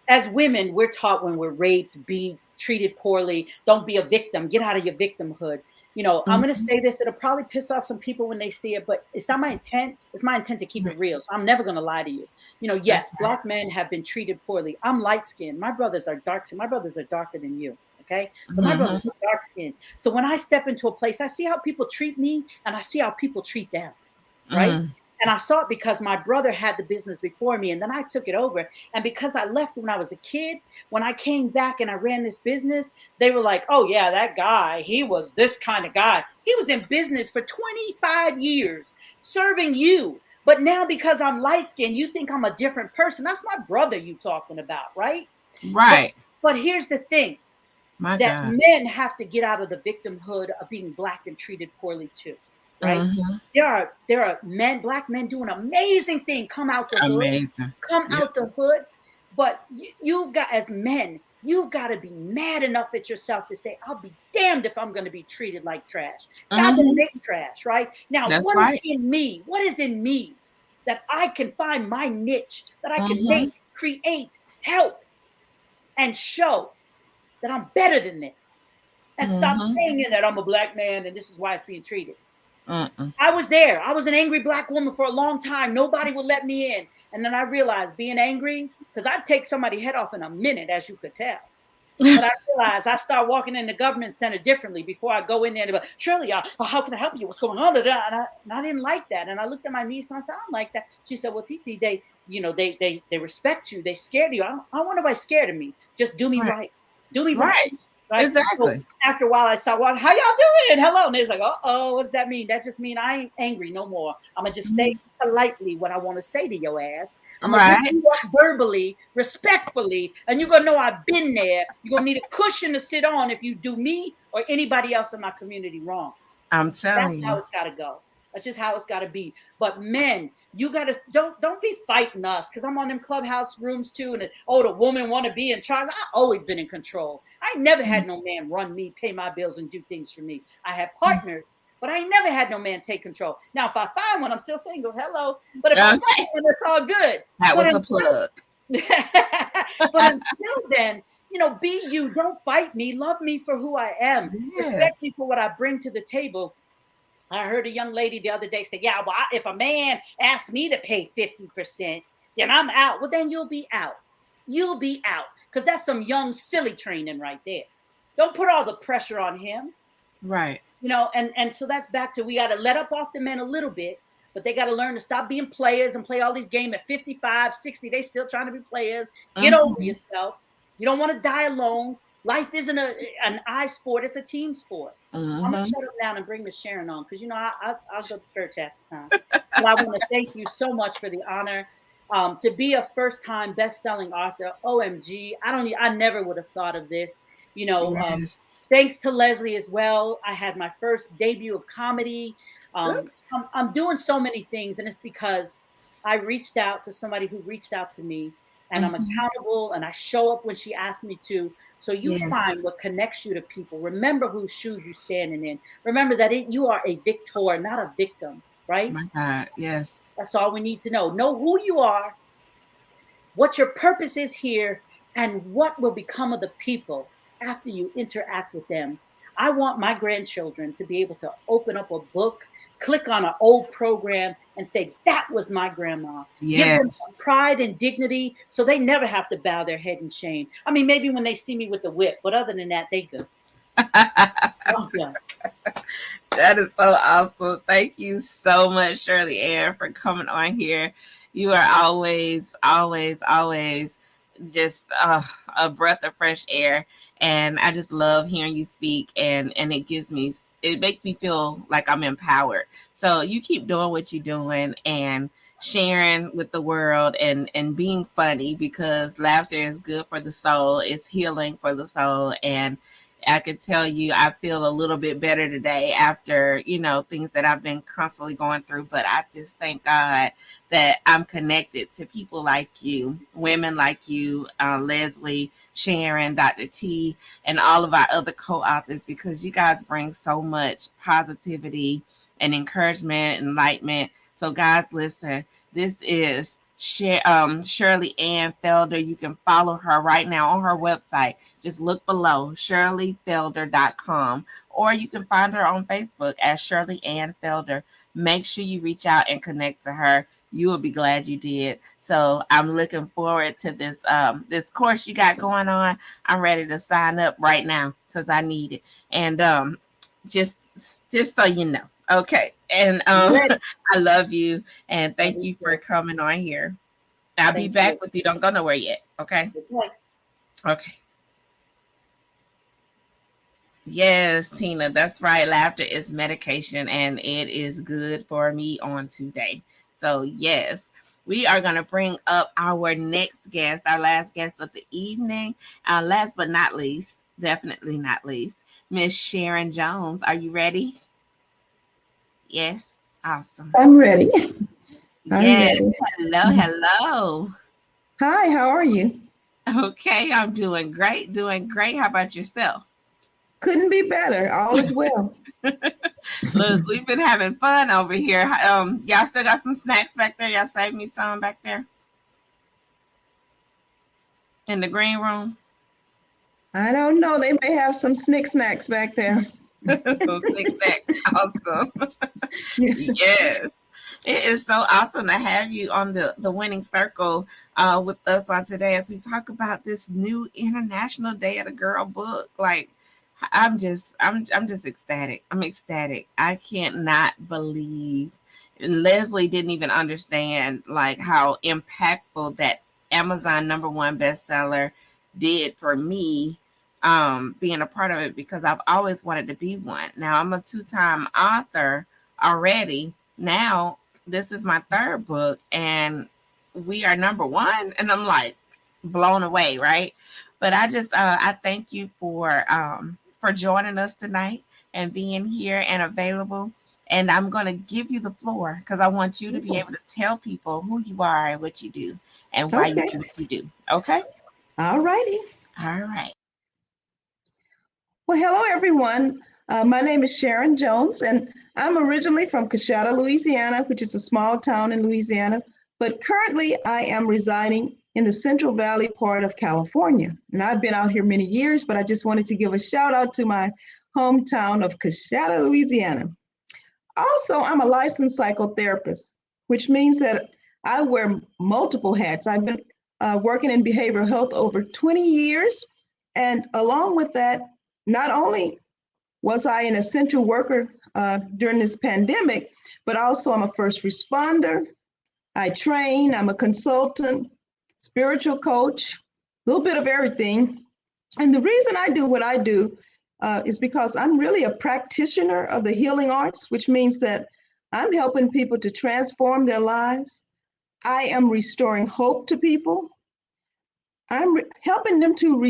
as women, we're taught when we're raped, be treated poorly, don't be a victim, get out of your victimhood. I'm going to Mhm. say this, it'll probably piss off some people when they see it, but it's not my intent. It's my intent to keep it real. So I'm never going to lie to you. That's Yes, right. Black men have been treated poorly. I'm light skinned. My brothers are dark skinned. My brothers are darker than you. Okay. So my Mhm. brothers are dark skinned. So when I step into a place, I see how people treat me and I see how people treat them. Right. Mm. And I saw it because my brother had the business before me and then I took it over. And because I left when I was a kid, when I came back and I ran this business, they were like, oh, yeah, that guy, he was this kind of guy. He was in business for 25 years serving you. But now because I'm light skinned, you think I'm a different person. That's my brother you talking about, right? But Right. but here's the thing My that God. men have to get out of the victimhood of being Black and treated poorly too, right? Mhm. There are men, Black men doing amazing thing, Amazing. come Yep. out the hood, but you've got, as men, you've got to be mad enough at yourself to say, I'll be damned if I'm going to be treated like trash. God didn't Mhm. make trash, right? Now, That's what is right. in me? What is in me that I can find my niche, that I can make, Mhm. create, help, and show that I'm better than this? And stop Mhm. saying that I'm a Black man and this is why it's being treated. Mm-mm. I was there. I was an angry Black woman for a long time. Nobody would let me in. And then I realized being angry, because I'd take somebody's head off in a minute, as you could tell. But I realized I start walking in the government center differently before I go in there to be, Shirley, how can I help you? What's going on? And I didn't like that. And I looked at my niece and I said, I don't like that. She said, well, Titi, they respect you. They scared of you. I don't want nobody scared of me. Just do me Right. right. Do me right. Right. right? Exactly. So after a while, I saw, well, how y'all doing? Hello. And it's like, oh, what does that mean? That just mean I ain't angry no more. I'm going to just say politely what I want to say to your ass. I'm going to lift Right. you up verbally, respectfully, and you're going to know I've been there. You're going to need a cushion to sit on if you do me or anybody else in my community wrong. I'm telling That's how you. it's got to go. That's just how it's got to be. But men, you got to don't be fighting us, because I'm on them clubhouse rooms too. And the woman want to be in charge. I always been in control. I ain't never had no man run me, pay my bills, and do things for me. I had partners, but I ain't never had no man take control. Now, if I find one, I'm still single. Hello. But if I find one, it's all good. That But was a plug. but until then, be you. Don't fight me. Love me for who I am. Yeah. Respect me for what I bring to the table. I heard a young lady the other day say, yeah, well, if a man asks me to pay 50%, then I'm out. Well, then you'll be out. You'll be out. Because that's some young, silly training right there. Don't put all the pressure on him. Right. And so that's back to, we got to let up off the men a little bit, but they got to learn to stop being players and play all these games at 55, 60. They still trying to be players. Get over yourself. You don't want to die alone. Life isn't an I sport. It's a team sport. I'm going to shut up now and bring Miss Sharon on, because, I'll go to church half the time. But I want to thank you so much for the honor to be a first-time best-selling author. OMG. I never would have thought of this. Yes. Thanks to Leslie as well. I had my first debut of comedy. I'm doing so many things, and it's because I reached out to somebody who reached out to me, and I'm accountable, and I show up when she asked me to. So you find what connects you to people. Remember whose shoes you're standing in. Remember that you are a victor, not a victim, right? My God, yes. That's all we need to know. Know who you are, what your purpose is here, and what will become of the people after you interact with them. I want my grandchildren to be able to open up a book, click on an old program, and say, that was my grandma. Yes. Give them some pride and dignity so they never have to bow their head in shame. I mean, maybe when they see me with the whip, but other than that, they good. That is so awesome. Thank you so much, Shirley Ann, for coming on here. You are always just a breath of fresh air. And I just love hearing you speak, and it makes me feel like I'm empowered. So you keep doing what you're doing and sharing with the world and being funny, because laughter is good for the soul. It's healing for the soul. And I can tell you, I feel a little bit better today after, things that I've been constantly going through. But I just thank God that I'm connected to people like you, women like you, Leslie, Sharon, Dr. T, and all of our other co-authors, because you guys bring so much positivity and encouragement, enlightenment. So guys, listen, this is Shirley Ann Felder. You can follow her right now on her website. Just look below, shirleyfelder.com, or you can find her on Facebook as Shirley Ann Felder. Make sure you reach out and connect to her. You will be glad you did. So I'm looking forward to this course you got going on. I'm ready to sign up right now because I need it. And just so you know. Okay. And I love you, and thank you for coming on here. I'll be back with you. Don't go nowhere yet. Okay. Okay. Yes, Tina, that's right. Laughter is medication, and it is good for me on today. So yes, we are going to bring up our next guest, our last guest of the evening. Last but not least, definitely not least, Miss Sharon Jones. Are you ready? Yes. Awesome. I'm ready. Yes. Hello. Hi, how are you? Okay, I'm doing great. How about yourself? Couldn't be better. All is well. Look, we've been having fun over here. Y'all still got some snacks back there? Y'all saved me some back there in the green room? I don't know. They may have some snacks back there. Awesome. Yes. It is so awesome to have you on the Winning Circle with us on today as we talk about this new International Day of the Girl book. Like, I'm just ecstatic. I'm ecstatic. I can't not believe. And Leslie didn't even understand like how impactful that Amazon #1 bestseller did for me being a part of it because I've always wanted to be one. Now I'm a 2-time author already. Now this is my 3rd book and we are number 1 and I'm like blown away, right? But I just I thank you for joining us tonight and being here and available. And I'm going to give you the floor because I want you to be able to tell people who you are and what you do and why you do what you do. Okay? All righty. All right. Well, hello, everyone. My name is Sharon Jones, and I'm originally from Coshada, Louisiana, which is a small town in Louisiana. But currently, I am residing in the Central Valley part of California. And I've been out here many years, but I just wanted to give a shout out to my hometown of Coshada, Louisiana. Also, I'm a licensed psychotherapist, which means that I wear multiple hats. I've been working in behavioral health over 20 years. And along with that, not only was I an essential worker during this pandemic, but also I'm a first responder. I train, I'm a consultant, spiritual coach, a little bit of everything. And the reason I do what I do is because I'm really a practitioner of the healing arts, which means that I'm helping people to transform their lives. I am restoring hope to people. I'm helping them to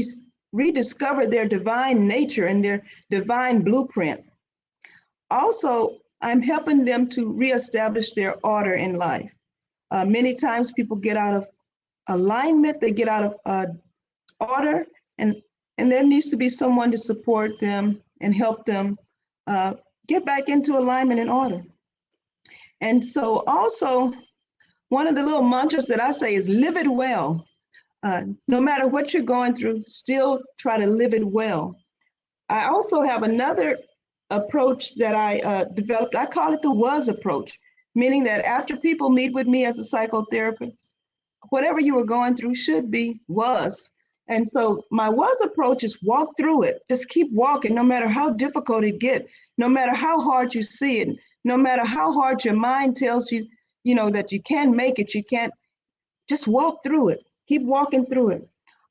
rediscover their divine nature and their divine blueprint. Also, I'm helping them to reestablish their order in life. Many times people get out of alignment, they get out of order, and there needs to be someone to support them and help them get back into alignment and order. And so also, one of the little mantras that I say is live it well. No matter what you're going through, still try to live it well. I also have another approach that I developed. I call it the was approach, meaning that after people meet with me as a psychotherapist, whatever you were going through should be was. And so my was approach is walk through it. Just keep walking, no matter how difficult it gets, no matter how hard you see it, no matter how hard your mind tells you, that you can't make it, you can't, just walk through it. Keep walking through it.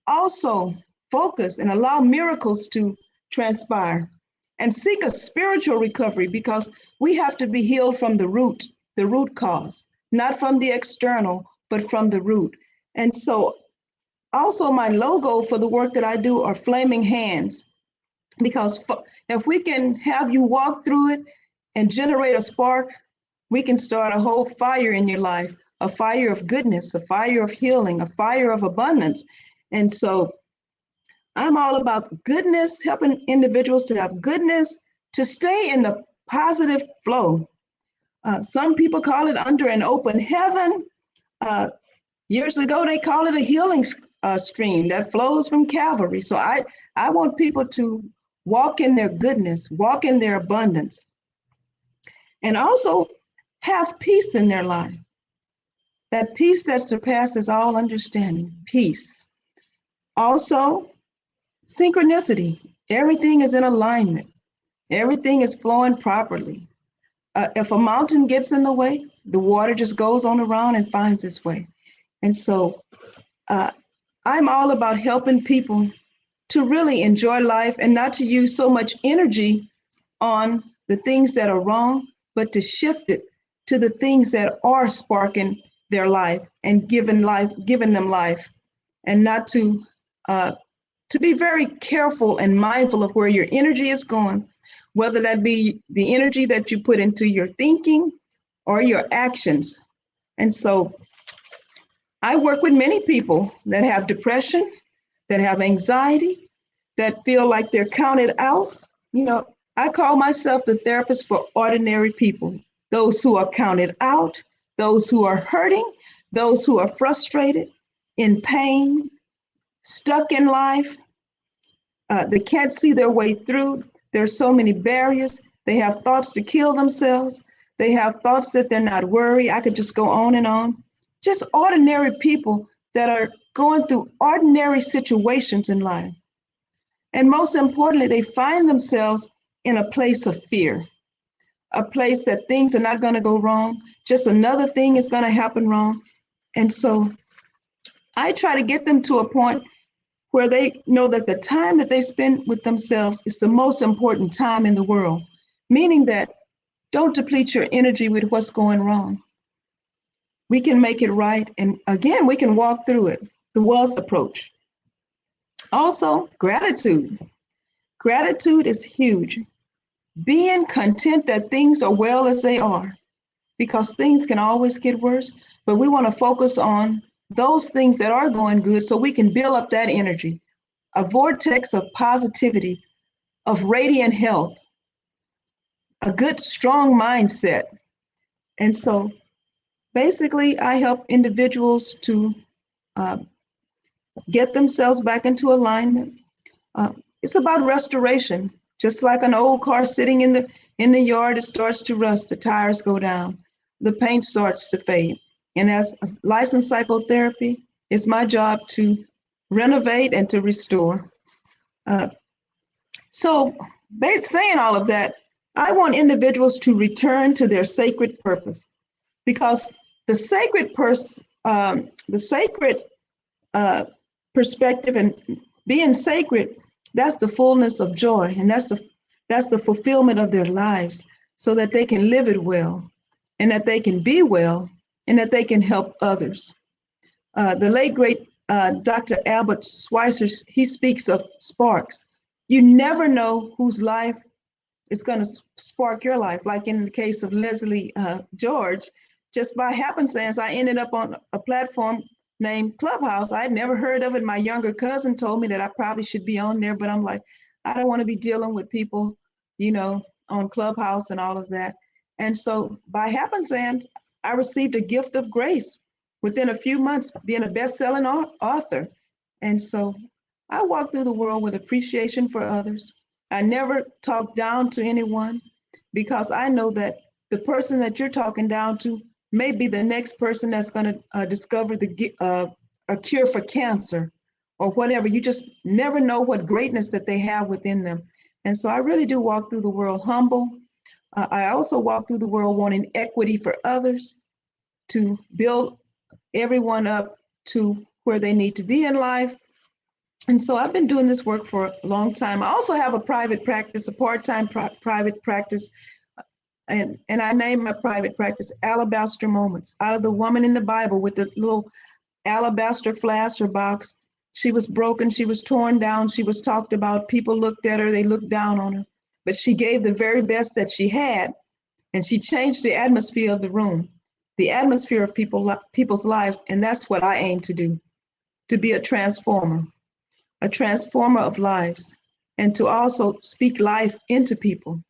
Also, focus and allow miracles to transpire and seek a spiritual recovery because we have to be healed from the root cause, not from the external, but from the root. And so also my logo for the work that I do are flaming hands, because if we can have you walk through it and generate a spark, we can start a whole fire in your life, a fire of goodness, a fire of healing, a fire of abundance. And so I'm all about goodness, helping individuals to have goodness, to stay in the positive flow. Some people call it under an open heaven. Years ago, they call it a healing stream that flows from Calvary. So I want people to walk in their goodness, walk in their abundance, and also have peace in their life. That peace that surpasses all understanding, peace. Also, synchronicity. Everything is in alignment. Everything is flowing properly. If a mountain gets in the way, the water just goes on around and finds its way. And so I'm all about helping people to really enjoy life and not to use so much energy on the things that are wrong, but to shift it to the things that are sparking their life and giving them life, and not to be very careful and mindful of where your energy is going, whether that be the energy that you put into your thinking or your actions. And so I work with many people that have depression, that have anxiety, that feel like they're counted out. I call myself the therapist for ordinary people, those who are counted out, those who are hurting, those who are frustrated, in pain, stuck in life. They can't see their way through. There's so many barriers. They have thoughts to kill themselves. They have thoughts that they're not worthy. I could just go on and on. Just ordinary people that are going through ordinary situations in life. And most importantly, they find themselves in a place of fear, a place that things are not going to go wrong. Just another thing is going to happen wrong. And so I try to get them to a point where they know that the time that they spend with themselves is the most important time in the world, meaning that don't deplete your energy with what's going wrong. We can make it right. And again, we can walk through it. The WAS approach. Also, gratitude. Gratitude is huge. Being content that things are well as they are, because things can always get worse, but we want to focus on those things that are going good so we can build up that energy, a vortex of positivity, of radiant health, a good, strong mindset. And so basically, I help individuals to get themselves back into alignment. It's about restoration. Just like an old car sitting in the yard, it starts to rust, the tires go down, the paint starts to fade. And as a licensed psychotherapy, it's my job to renovate and to restore. So, saying all of that, I want individuals to return to their sacred purpose, because the sacred perspective and being sacred, that's the fullness of joy, and that's the fulfillment of their lives, so that they can live it well, and that they can be well, and that they can help others. The late great Dr. Albert Schweitzer, he speaks of sparks. You never know whose life is going to spark your life. Like in the case of Leslie George, just by happenstance, I ended up on a platform named Clubhouse. I'd never heard of it. My younger cousin told me that I probably should be on there, but I'm like, I don't want to be dealing with people, on Clubhouse and all of that. And so by happenstance, I received a gift of grace within a few months, being a best-selling author. And so I walk through the world with appreciation for others. I never talk down to anyone, because I know that the person that you're talking down to may be the next person that's going to discover a cure for cancer or whatever. You just never know what greatness that they have within them. And so I really do walk through the world humble. I also walk through the world wanting equity for others, to build everyone up to where they need to be in life. And so I've been doing this work for a long time. I also have a private practice, a part-time private practice. And I named my private practice Alabaster Moments, out of the woman in the Bible with the little alabaster flask or box. She was broken, she was torn down, she was talked about. People looked at her, they looked down on her. But she gave the very best that she had, and she changed the atmosphere of the room, the atmosphere of people's lives. And that's what I aim to do, to be a transformer of lives, and to also speak life into people.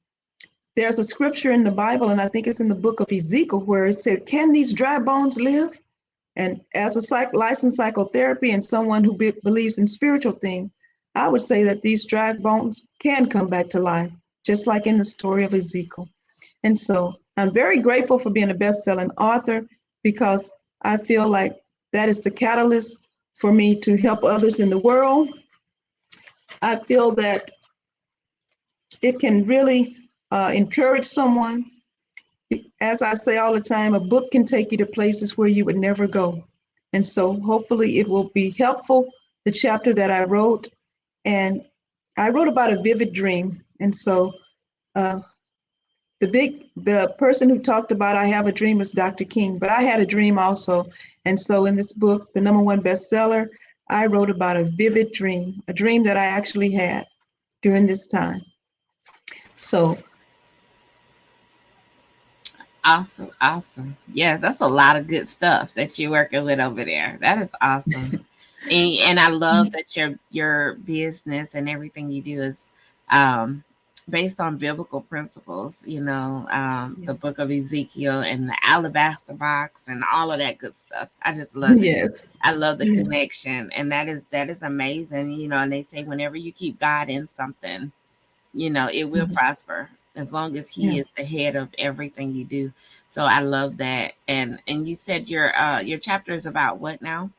There's a scripture in the Bible, and I think it's in the book of Ezekiel, where it says, can these dry bones live? And as a licensed psychotherapy and someone who believes in spiritual things, I would say that these dry bones can come back to life, just like in the story of Ezekiel. And so I'm very grateful for being a best-selling author, because I feel like that is the catalyst for me to help others in the world. I feel that it can really encourage someone. As I say all the time, a book can take you to places where you would never go. And so hopefully it will be helpful, the chapter that I wrote. And I wrote about a vivid dream. And so the person who talked about I have a dream was Dr. King, but I had a dream also. And so in this book, the #1 bestseller, I wrote about a vivid dream, a dream that I actually had during this time. So. Awesome. Yes, that's a lot of good stuff that you're working with over there. That is awesome. and I love that your business and everything you do is based on biblical principles, the book of Ezekiel and the alabaster box and all of that good stuff. I just love it. Yes. I love the connection, and that is amazing, and they say whenever you keep God in something, it will prosper, as long as he is the head of everything you do. So I love that. And you said your chapter is about what now?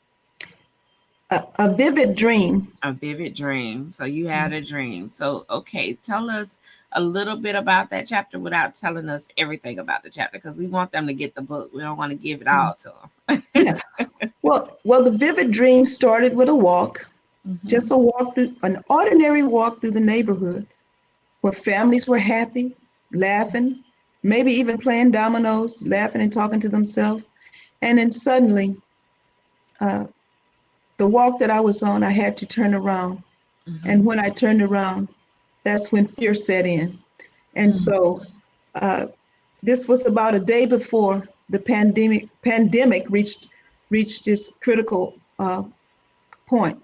A vivid dream. A vivid dream. So you had a dream. So, okay, tell us a little bit about that chapter without telling us everything about the chapter, because we want them to get the book. We don't want to give it all to them. Well, the vivid dream started with a walk. Just a walk through, an ordinary walk through the neighborhood where families were happy, laughing, maybe even playing dominoes, laughing and talking to themselves. And then suddenly, the walk that I was on, I had to turn around. And when I turned around, that's when fear set in. And so this was about a day before the pandemic reached this critical point.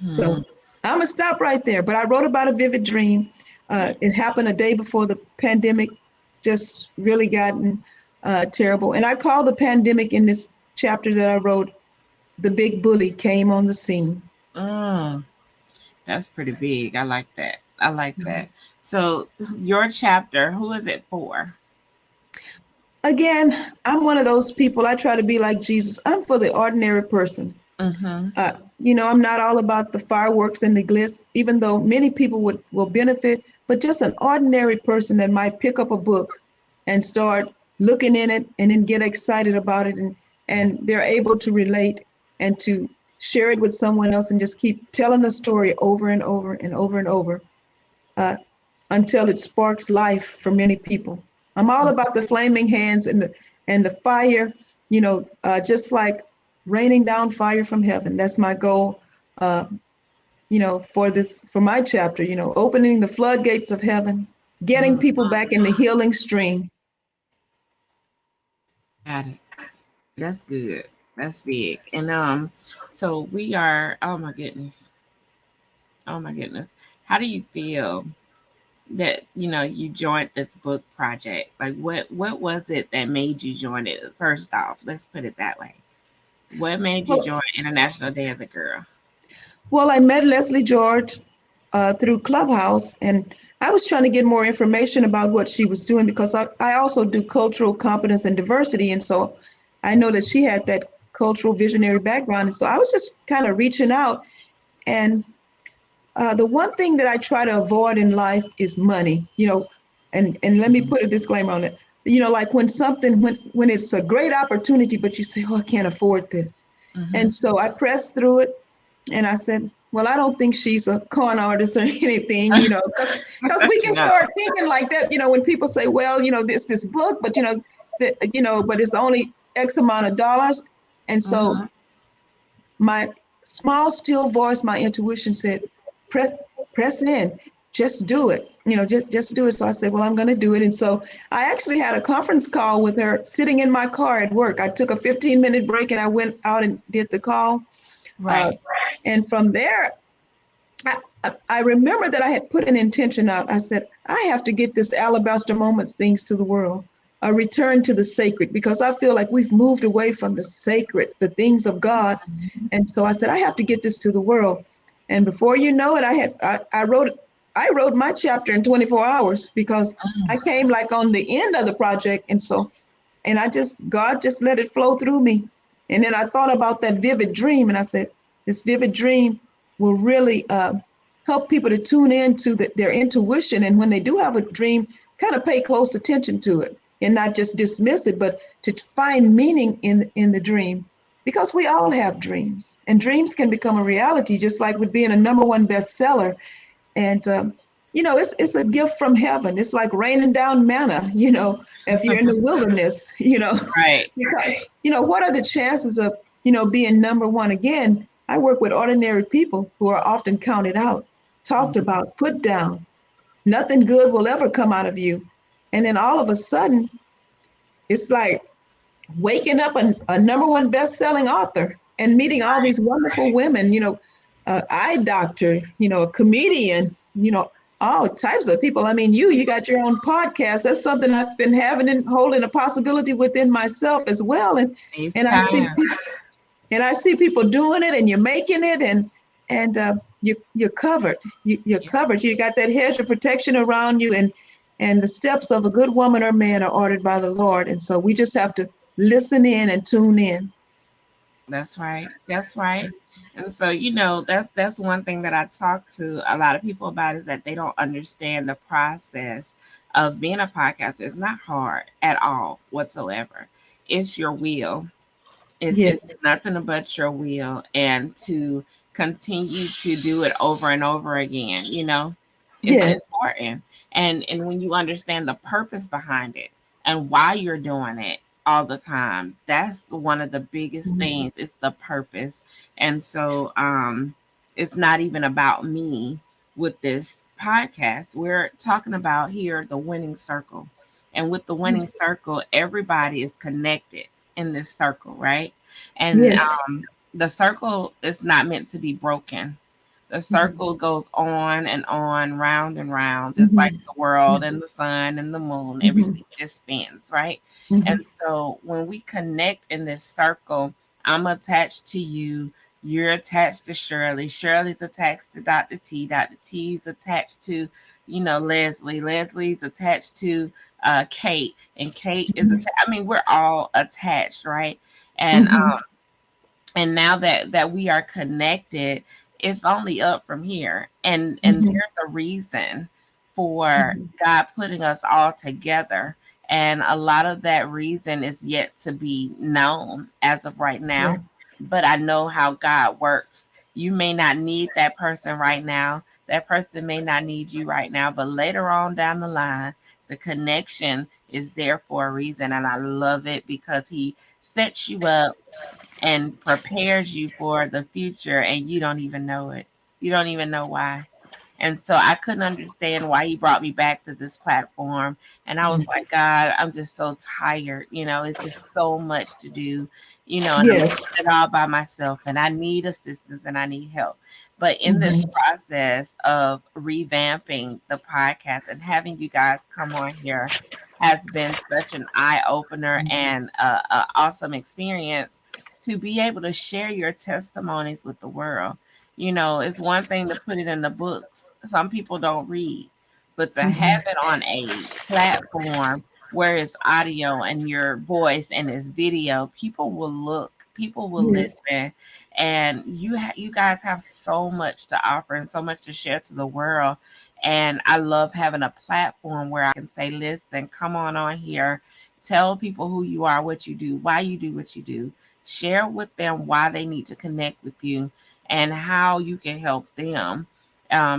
So I'm gonna stop right there. But I wrote about a vivid dream. It happened a day before the pandemic just really gotten terrible. And I call the pandemic in this chapter that I wrote, "The Big Bully Came on the Scene." That's pretty big. I like that. I like that. So your chapter, who is it for? Again, I'm one of those people, I try to be like Jesus. I'm for the ordinary person. I'm not all about the fireworks and the glitz, even though many people will benefit, but just an ordinary person that might pick up a book and start looking in it and then get excited about it, and they're able to relate and to share it with someone else and just keep telling the story over and over and over and over until it sparks life for many people. I'm all about the flaming hands and the fire, just like raining down fire from heaven. That's my goal, for my chapter, opening the floodgates of heaven, getting people back in the healing stream. Got it. That's good. That's big. And so we are, oh my goodness. Oh my goodness. How do you feel that you joined this book project? Like what was it that made you join it? First off, let's put it that way. What made you join International Day of the Girl? Well, I met Leslie George through Clubhouse, and I was trying to get more information about what she was doing because I also do cultural competence and diversity, and so I know that she had that cultural visionary background, and so I was just kind of reaching out. And the one thing that I try to avoid in life is money, and let me put a disclaimer on it. Like when it's a great opportunity, but you say, oh, I can't afford this. And so I pressed through it and I said, well, I don't think she's a con artist or anything, because we can start thinking like that, when people say, well, this book, but, but it's only X amount of dollars. And so my small, still voice, my intuition said, press in, just do it, just do it. So I said, well, I'm going to do it. And so I actually had a conference call with her sitting in my car at work. I took a 15-minute break and I went out and did the call. Right. And from there, I remember that I had put an intention out. I said, I have to get this Alabaster Moments things to the world, a return to the sacred, because I feel like we've moved away from the sacred, the things of God. And so I said, I have to get this to the world. And before you know it, I wrote my chapter in 24 hours because I came like on the end of the project. And so, God just let it flow through me. And then I thought about that vivid dream and I said, this vivid dream will really help people to tune into their intuition. And when they do have a dream, kind of pay close attention to it and not just dismiss it, but to find meaning in the dream. Because we all have dreams, and dreams can become a reality, just like with being a #1 bestseller. And, it's a gift from heaven. It's like raining down manna, if you're in the wilderness, Right. because, what are the chances of, being #1? Again, I work with ordinary people who are often counted out, talked about, put down. Nothing good will ever come out of you. And then all of a sudden, it's like waking up a #1 best-selling author and meeting all these wonderful women, eye doctor, a comedian, all types of people. I mean, you got your own podcast. That's something I've been having and holding a possibility within myself as well. And I see people doing it, and you're making it, and you're covered. You're covered. You got that hedge of protection around you, and the steps of a good woman or man are ordered by the Lord. And so we just have to listen in and tune in. That's right. That's right. And so, that's one thing that I talk to a lot of people about is that they don't understand the process of being a podcaster. It's not hard at all whatsoever. It's your will. It's nothing but your will, and to continue to do it over and over again. It's Yes. important. And when you understand the purpose behind it and why you're doing it all the time, that's one of the biggest things. It's the purpose. And so it's not even about me with this podcast. We're talking about here the winning circle. And with the winning circle, everybody is connected in this circle, right? And Yes. the circle is not meant to be broken. The circle goes on, round and round, just like the world and the sun and the moon, everything just spins, right? And so when we connect in this circle, I'm attached to you. You're attached to Shirley. Shirley's attached to Dr. T. Dr. T's attached to, Leslie. Leslie's attached to Kate. And Kate is attached. I mean, we're all attached, right? And now that we are connected, it's only up from here. And there's a reason for God putting us all together. And a lot of that reason is yet to be known as of right now. But I know how God works. You may not need that person right now. That person may not need you right now, but later on down the line, the connection is there for a reason. And I love it because he sets you up and prepares you for the future, and you don't even know it. You don't even know why. And so I couldn't understand why he brought me back to this platform. And I was like, God, I'm just so tired. It's just so much to do, and I'm doing it all by myself, and I need assistance and I need help. But in this process of revamping the podcast and having you guys come on here has been such an eye opener and an awesome experience to be able to share your testimonies with the world. It's one thing to put it in the books. Some people don't read, but to have it on a platform where it's audio and your voice and it's video, people will look, people will listen, and you guys have so much to offer and so much to share to the world. And I love having a platform where I can say, listen, come on here, tell people who you are, what you do, why you do what you do, share with them why they need to connect with you and how you can help them,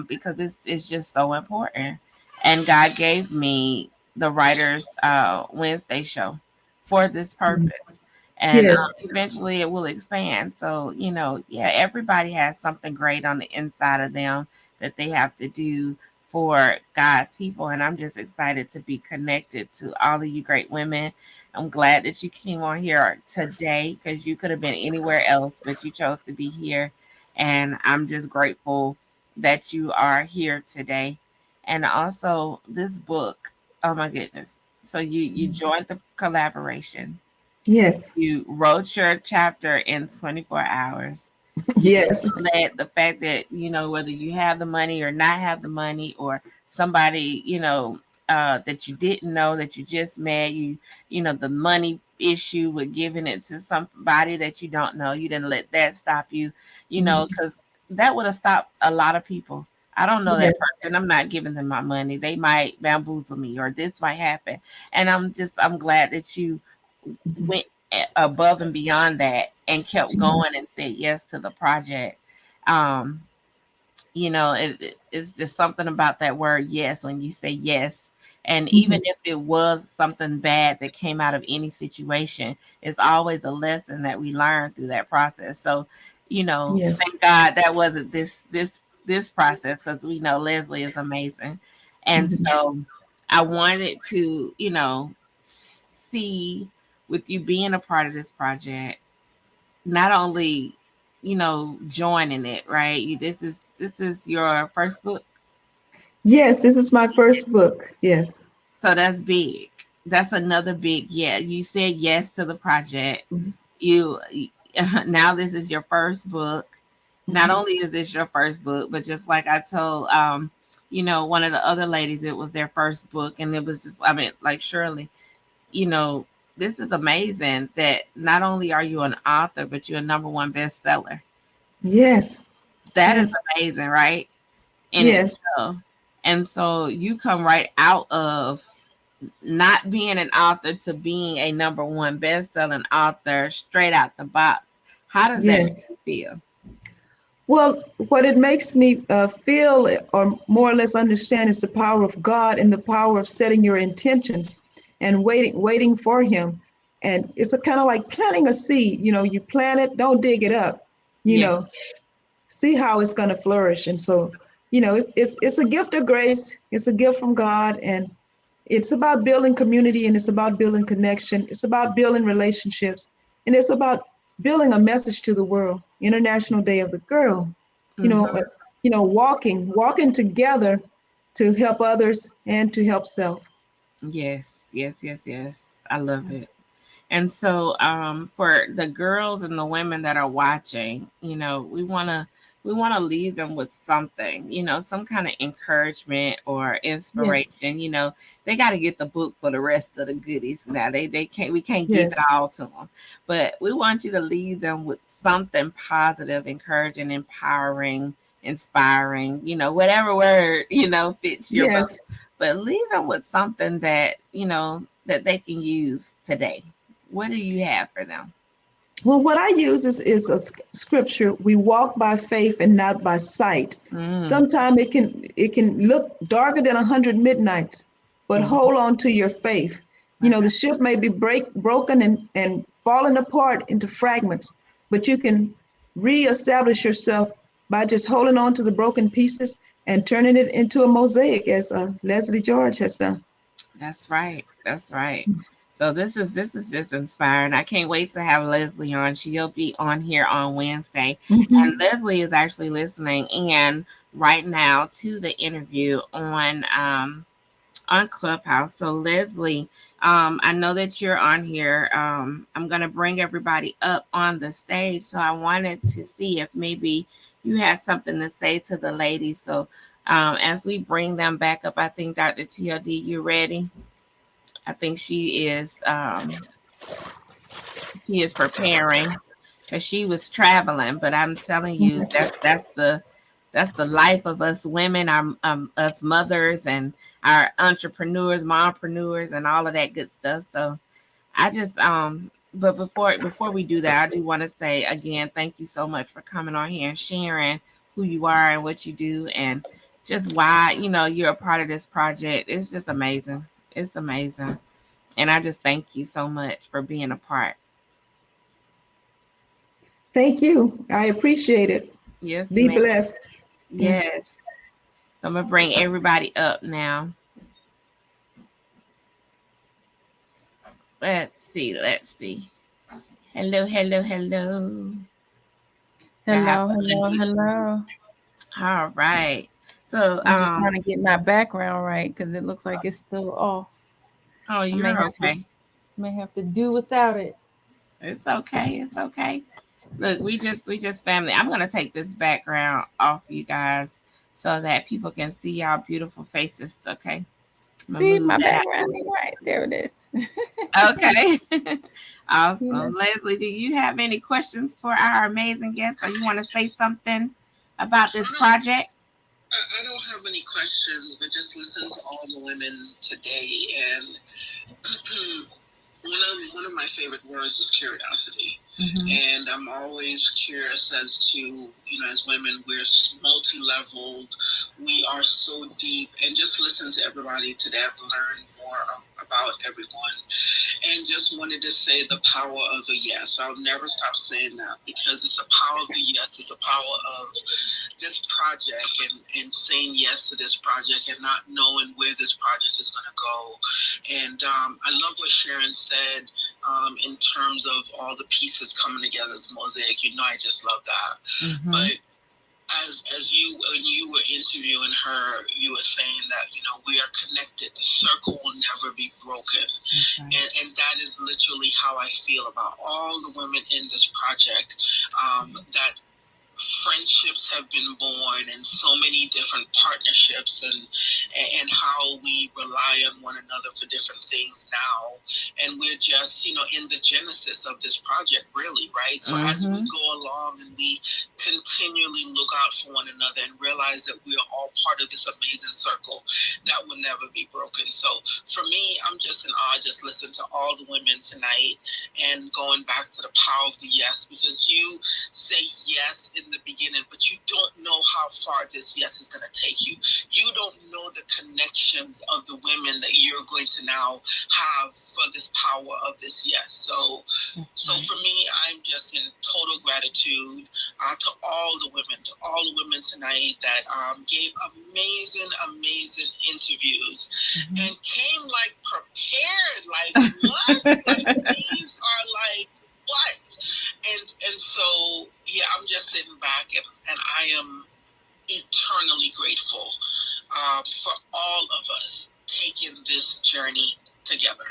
because it's just so important. And God gave me the Writers Wednesday show for this purpose. And eventually it will expand. So, everybody has something great on the inside of them that they have to do for God's people. And I'm just excited to be connected to all of you great women. I'm glad that you came on here today because you could have been anywhere else, but you chose to be here. And I'm just grateful that you are here today. And also this book, oh my goodness. So you joined the collaboration. Yes. You wrote your chapter in 24 hours. Yes. Let the fact that, whether you have the money or not have the money, or somebody, that you didn't know that you just met, the money issue with giving it to somebody that you don't know, you didn't let that stop you, because that would have stopped a lot of people. I don't know that person. I'm not giving them my money. They might bamboozle me or this might happen. And I'm glad that you went above and beyond that and kept going and said yes to the project. It's just something about that word yes, when you say yes. And even if it was something bad that came out of any situation, it's always a lesson that we learn through that process. So, thank God that wasn't this process, because we know Leslie is amazing. And so I wanted to, see, with you being a part of this project, not only, joining it, right? This is your first book. Yes, this is my first book. Yes. So that's big. That's another big, yeah. You said yes to the project. You now this is your first book. Not only is this your first book, but just like I told one of the other ladies, it was their first book, and it was just, like Shirley, this is amazing that not only are you an author, but you're a #1 bestseller. Yes. That is amazing, right? Yes. And so you come right out of not being an author to being a #1 best-selling author straight out the box. How does that make you feel? Well, what it makes me feel or more or less understand is the power of God and the power of setting your intentions and waiting for Him. And it's a kind of like planting a seed. You plant it, don't dig it up. You know, Yes. see how it's going to flourish. And so, it's a gift of grace. It's a gift from God, and it's about building community, and it's about building connection. It's about building relationships, and it's about building a message to the world. International Day of the Girl. You know, Hmm. walking together to help others and to help self. Yes, yes, yes, yes. I love it. And so, for the girls and the women that are watching, we want to leave them with something, some kind of encouragement or Yes, inspiration. They got to get the book for the rest of the goodies. Now they can't we can't give it yes, all to them, but we want you to leave them with something positive, encouraging, empowering, inspiring. Whatever word fits your boat, yes. but leave them with something that they can use today. What do you have for them? Well, what I use is a scripture. We walk by faith and not by sight. Mm, Sometimes it can look darker than 100 midnights, but mm, hold on to your faith. okay. The ship may be broken and falling apart into fragments, but you can reestablish yourself by just holding on to the broken pieces and turning it into a mosaic, as Leslie George has done. That's right. That's right. So this is just inspiring. I can't wait to have Leslie on. She'll be on here on Wednesday. And Mhm. Leslie is actually listening in right now to the interview on Clubhouse. So Leslie, I know that you're on here. I'm gonna bring everybody up on the stage. So I wanted to see if maybe you had something to say to the ladies. So as we bring them back up, I think Dr. TLD, you ready? I think she is preparing because she was traveling. But I'm telling you, that's the life of us women, our us mothers, and our entrepreneurs, mompreneurs, and all of that good stuff. So I just but before we do that, I do want to say again, thank you so much for coming on here and sharing who you are and what you do, and just why you're a part of this project. It's just amazing. It's amazing. And I just thank you so much for being a part. Thank you. I appreciate it. Yes, Be ma'am. blessed. Mm. Yes. So I'm gonna bring everybody up now. Let's see. Let's see. Hello, hello, hello. I have Hello, to hello, unmute. hello. All right. So I'm just trying to get my background right because it looks like it's still off. oh, I may you're have to okay. may have to do without it. It's okay. It's okay. Look, we just family. I'm gonna take this background off you guys so that people can see y'all beautiful faces. Okay. I'm gonna See, move my that background ain't right. There it is. out. Okay. You know. Awesome. Leslie, do you have any questions for our amazing guests, or you want to say something about this project? I don't have any questions, but just listen to all the women today, and one of my favorite words is curiosity. And I'm always curious as to, as women, we're multi-leveled, we are so deep, and just listen to everybody today. I've learned more about everyone, and just wanted to say the power of a yes. I'll never stop saying that because it's a power of the yes. It's a power of this project, and saying yes to this project and not knowing where this project is going to go. And I love what Sharon said in terms of all the pieces coming together as a mosaic. I just love that. But as you when you were interviewing her, you were saying that we are connected. The circle will never be broken, and that is literally how I feel about all the women in this project. That friendships have been born and so many different partnerships, and how we rely on one another for different things now, and we're just in the genesis of this project, really, right? So as we go along and we continually look out for one another and realize that we are all part of this amazing circle that will never be broken. So for me, I'm just in awe, just listen to all the women tonight and going back to the power of the yes, because you say yes in the beginning, but you don't know how far this yes is going to take you. You don't know the connections of the women that you're going to now have for this power of this yes. So for me, I'm just in total gratitude to all the women tonight that gave amazing interviews and came like prepared, like what? Like these are like what? And so yeah, I'm just sitting back and I am eternally grateful for all of us taking this journey together.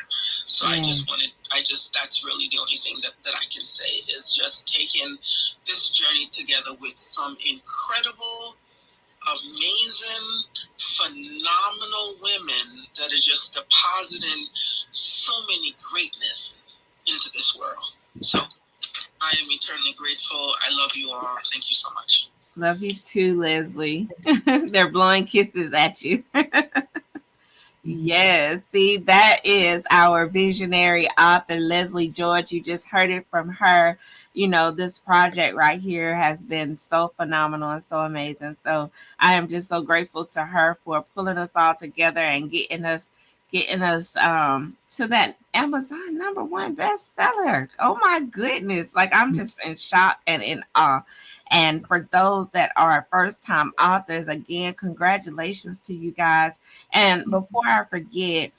So that's really the only thing that I can say is just taking this journey together with some incredible, amazing, phenomenal women that are just depositing so many greatness into this world. So I am eternally grateful. I love you all. Thank you so much. Love you too, Leslie. They're blowing kisses at you. Yes, see, that is our visionary author, Leslie George. You just heard it from her. You know, this project right here has been so phenomenal and so amazing. So I am just so grateful to her for pulling us all together and getting us to that Amazon #1 bestseller. Oh my goodness. Like I'm just in shock and in awe. And for those that are first-time authors, again, congratulations to you guys. And before I forget,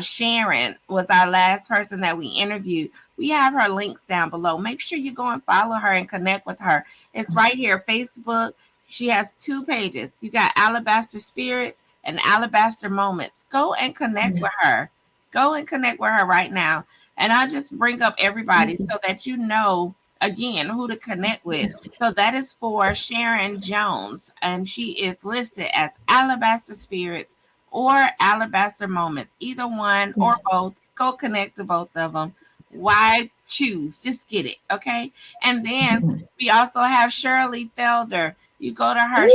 Sharon was our last person that we interviewed. We have her links down below. Make sure you go and follow her and connect with her. It's right here, Facebook. She has 2 pages. You got Alabaster Spirits and Alabaster Moments. Go and connect with her. Go and connect with her right now. And I'll just bring up everybody so that you know, again, who to connect with. So that is for Sharon Jones, and she is listed as Alabaster Spirits or Alabaster Moments, either one or both. Go connect to both of them. Why choose? Just get it, okay? And then we also have Shirley Felder. You go to her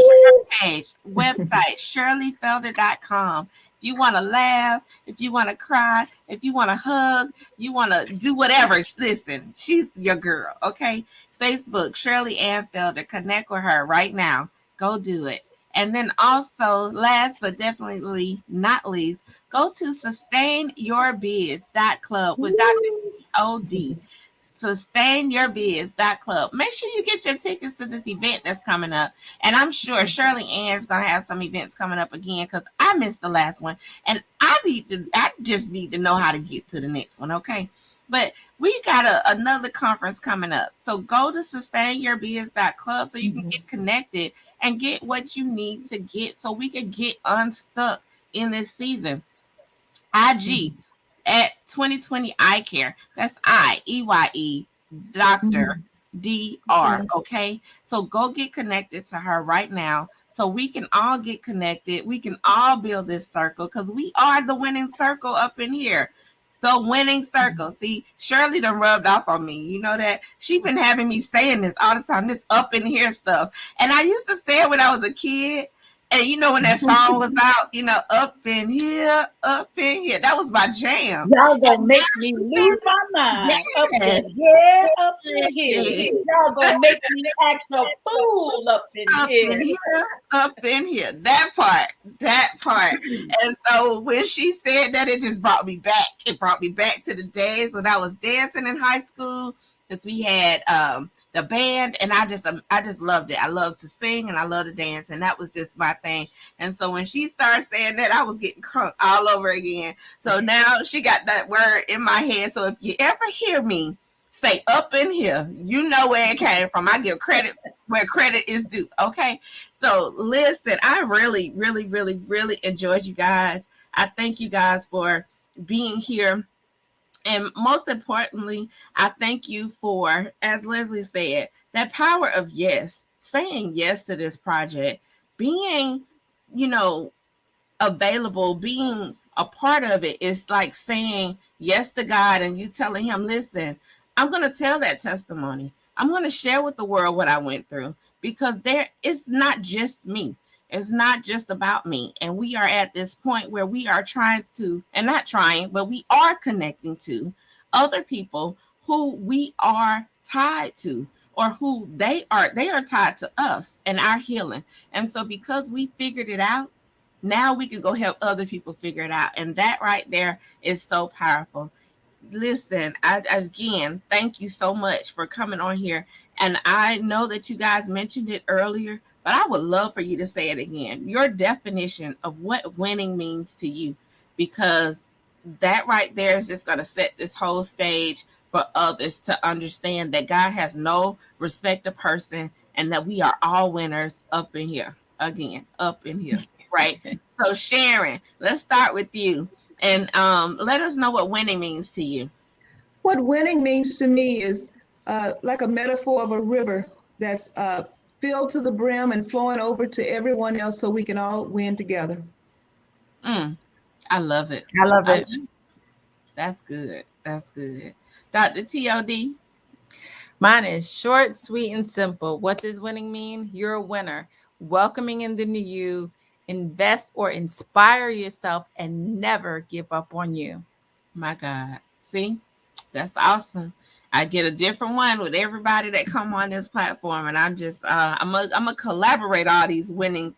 page, website, shirleyfelder.com. If you want to laugh, if you want to cry, if you want to hug, you want to do whatever, listen, she's your girl, okay? Facebook, Shirley Ann Felder. Connect with her right now. Go do it. And then also, last but definitely not least, go to sustainyourbiz.club with Dr. T.O.D. SustainYourBiz.club. Make sure you get your tickets to this event that's coming up. And I'm sure Shirley Ann's going to have some events coming up again because I missed the last one. And I just need to know how to get to the next one, okay? But we got another conference coming up. So go to SustainYourBiz.club so you can get connected and get what you need to get so we can get unstuck in this season. IG at 2020 Eye Care. That's IEYE Dr. DR. Okay. So go get connected to her right now so we can all get connected. We can all build this circle because we are the winning circle up in here. The winning circle. See, Shirley done rubbed off on me. You know that? She been having me saying this all the time, this up in here stuff. And I used to say it when I was a kid. And you know when that song was out, you know, up in here. That was my jam. Y'all gonna make me lose my mind. Yeah. Up in here. Y'all gonna make me act a fool up in here. Up in here. That part. And so when she said that, it just brought me back. It brought me back to the days when I was dancing in high school because we had the band, and I just loved it. I loved to sing and I loved to dance, and that was just my thing. And so when she started saying that, I was getting crunk all over again. So now she got that word in my head. So if you ever hear me say up in here, you know where it came from. I give credit where credit is due. Okay. So listen, I really, really, really, really enjoyed you guys. I thank you guys for being here. And most importantly, I thank you for, as Leslie said, that power of yes, saying yes to this project, being, available, being a part of it is like saying yes to God and you telling him, listen, I'm going to tell that testimony. I'm going to share with the world what I went through because it's not just me. It's not just about me. And we are at this point where we are trying to, and not trying, but we are connecting to other people who we are tied to, or who they are tied to us and our healing. And so because we figured it out, now we can go help other people figure it out. And that right there is so powerful. Listen, again, thank you so much for coming on here. And I know that you guys mentioned it earlier, but I would love for you to say it again. Your definition of what winning means to you, because that right there is just going to set this whole stage for others to understand that God has no respect of person, and that we are all winners up in here. Again, up in here, right? So Sharon, let's start with you, and let us know what winning means to you. What winning means to me is like a metaphor of a river that's filled to the brim and flowing over to everyone else so we can all win together. I love it. I love it. That's good. That's good. Dr. TOD? Mine is short, sweet, and simple. What does winning mean? You're a winner. Welcoming in the new you, invest or inspire yourself, and never give up on you. My God. See, that's awesome. I get a different one with everybody that come on this platform, and I'm just I'm gonna collaborate all these winning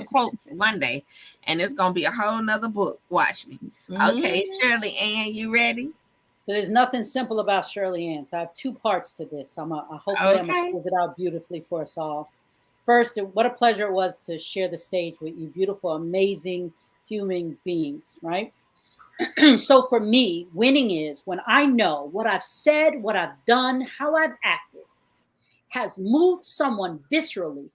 quotes one day, and it's gonna be a whole nother book. Watch me. Okay, Shirley Ann, you ready? So there's nothing simple about Shirley Ann. So I have two parts to this. I hope I'm gonna close it out beautifully for us all. First, what a pleasure it was to share the stage with you, beautiful, amazing human beings, right? So for me, winning is when I know what I've said, what I've done, how I've acted has moved someone viscerally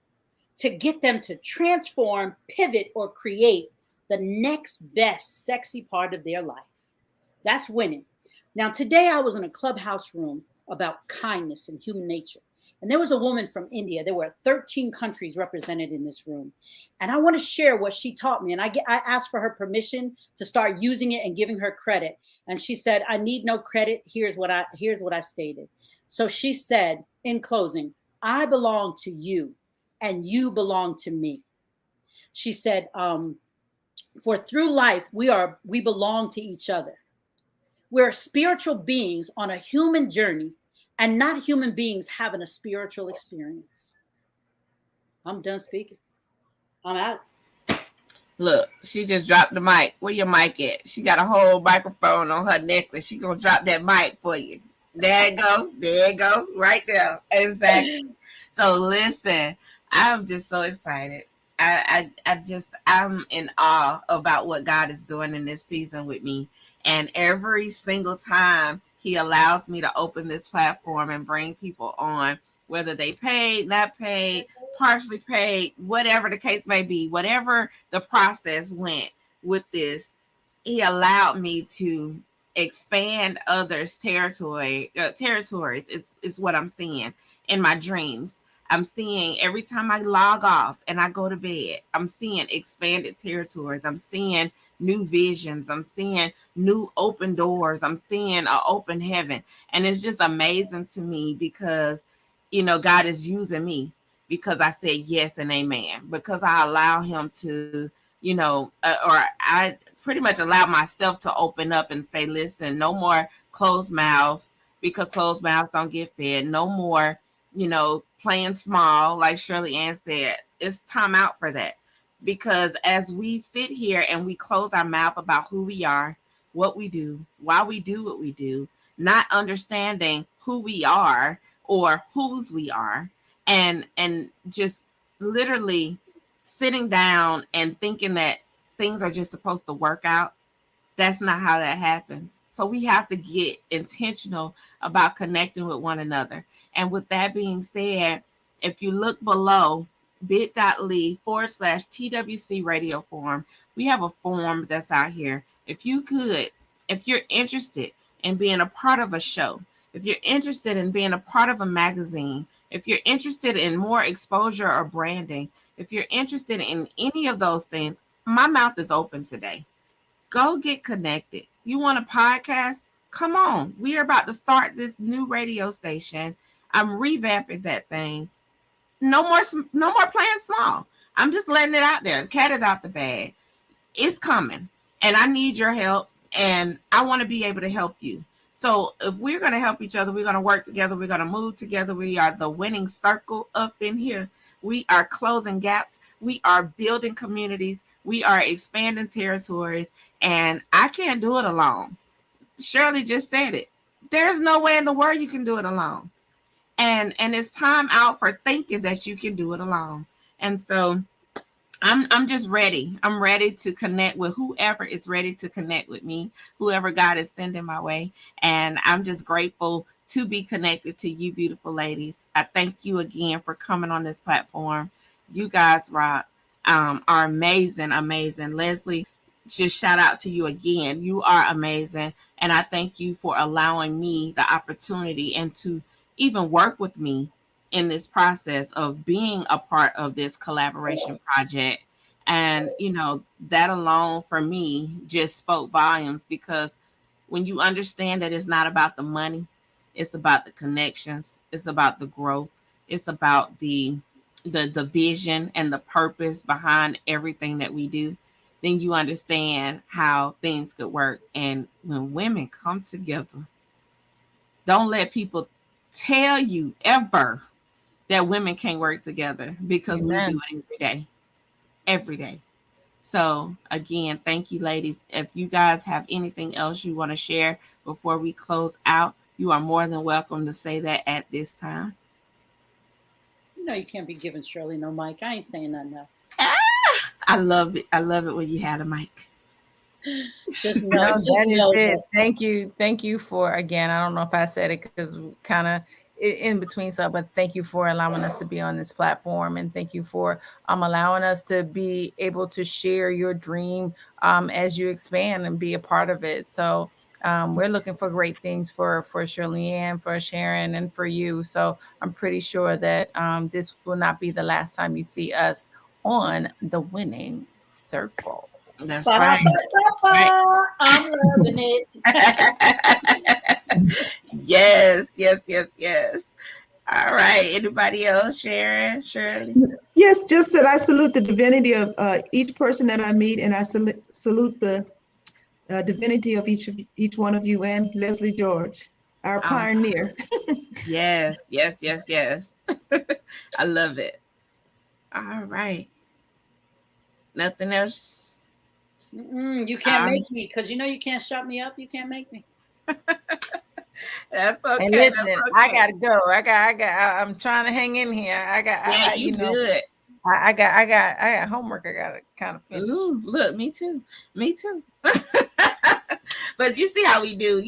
to get them to transform, pivot, or create the next best sexy part of their life. That's winning. Now, today I was in a clubhouse room about kindness and human nature. And there was a woman from India. There were 13 countries represented in this room. And I want to share what she taught me. And I asked for her permission to start using it and giving her credit. And she said, I need no credit. Here's what I stated. So she said, in closing, I belong to you and you belong to me. She said, for through life, we belong to each other. We're spiritual beings on a human journey, and not human beings having a spiritual experience. I'm done speaking. I'm out. Look, she just dropped the mic. Where your mic at? She got a whole microphone on her necklace. She gonna drop that mic for you. There you go. There you go. Right there. Exactly. So listen, I'm just so excited. I'm in awe about what God is doing in this season with me. And every single time he allows me to open this platform and bring people on, whether they paid, not paid, partially paid, whatever the case may be, whatever the process went with this, he allowed me to expand others' territories. It's what I'm seeing in my dreams. I'm seeing every time I log off and I go to bed, I'm seeing expanded territories. I'm seeing new visions. I'm seeing new open doors. I'm seeing an open heaven. And it's just amazing to me because, God is using me because I said yes and amen, because I allow him to, or I pretty much allow myself to open up and say, listen, no more closed mouths, because closed mouths don't get fed. No more, playing small, like Shirley Ann said. It's time out for that. Because as we sit here and we close our mouth about who we are, what we do, why we do what we do, not understanding who we are or whose we are, and just literally sitting down and thinking that things are just supposed to work out, that's not how that happens. So we have to get intentional about connecting with one another. And with that being said, if you look below bit.ly/TWC radio forum, we have a form that's out here. If you're interested in being a part of a show, if you're interested in being a part of a magazine, if you're interested in more exposure or branding, if you're interested in any of those things, my mouth is open today. Go get connected. You want a podcast? Come on. We are about to start this new radio station. I'm revamping that thing. no more playing small. I'm just letting it out there. The cat is out the bag. It's coming, and I need your help, and I want to be able to help you. So if we're going to help each other, we're going to work together. We're going to move together. We are the winning circle up in here. We are closing gaps. We are building communities. We are expanding territories, and I can't do it alone. Shirley just said it. There's no way in the world you can do it alone. And it's time out for thinking that you can do it alone. And so I'm just ready. I'm ready to connect with whoever is ready to connect with me, whoever God is sending my way. And I'm just grateful to be connected to you, beautiful ladies. I thank you again for coming on this platform. You guys rock. Are amazing. Leslie, just shout out to you again. You are amazing. And I thank you for allowing me the opportunity and to even work with me in this process of being a part of this collaboration project. And, that alone for me just spoke volumes, because when you understand that it's not about the money, it's about the connections, it's about the growth, it's about the vision and the purpose behind everything that we do, then you understand how things could work. And when women come together, don't let people tell you ever that women can't work together, because Amen. we do it every day. So again, thank you, ladies. If you guys have anything else you want to share before we close out, you are more than welcome to say that at this time. You can't be giving Shirley no mic. I ain't saying nothing else. I love it. I love it when you had a mic. That is it. Thank you for, again, I don't know if I said it because kind of in between stuff, but thank you for allowing us to be on this platform, and thank you for allowing us to be able to share your dream as you expand and be a part of it. So we're looking for great things for Shirley Ann, for Sharon, and for you. So I'm pretty sure that this will not be the last time you see us on the Winning Circle. That's right. I'm loving it. Yes. All right. Anybody else? Sharon, Shirley? Yes, just that I salute the divinity of each person that I meet, and I salute the divinity of each one of you, and Leslie George, our pioneer. Yes. I love it. All right. Nothing else? You can't make me, because you can't shut me up. You can't make me. That's okay. And listen, okay. I gotta go. I'm trying to hang in here. Good. I got homework. I gotta kind of finish. Ooh, look, me too. But you see how we do.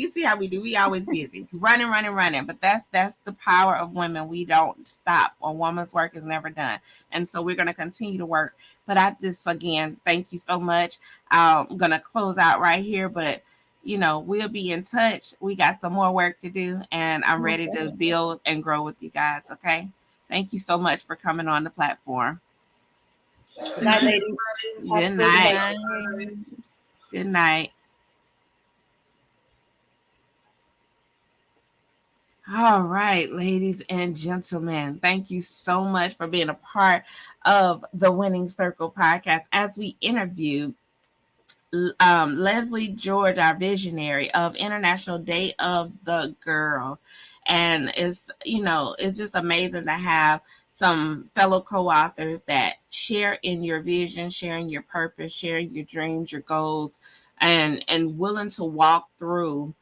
We always busy, running. But that's the power of women. We don't stop. A woman's work is never done, and so we're gonna continue to work. But I just, again, thank you so much. I'm gonna close out right here, but we'll be in touch. We got some more work to do, and I'm ready to build and grow with you guys. Okay. Thank you so much for coming on the platform. Good night, ladies. Good night. Good night. All right, ladies and gentlemen, thank you so much for being a part of the Winning Circle podcast as we interview Leslie George, our visionary of International Day of the Girl. And it's just amazing to have some fellow co-authors that share in your vision, sharing your purpose, sharing your dreams, your goals, and willing to walk through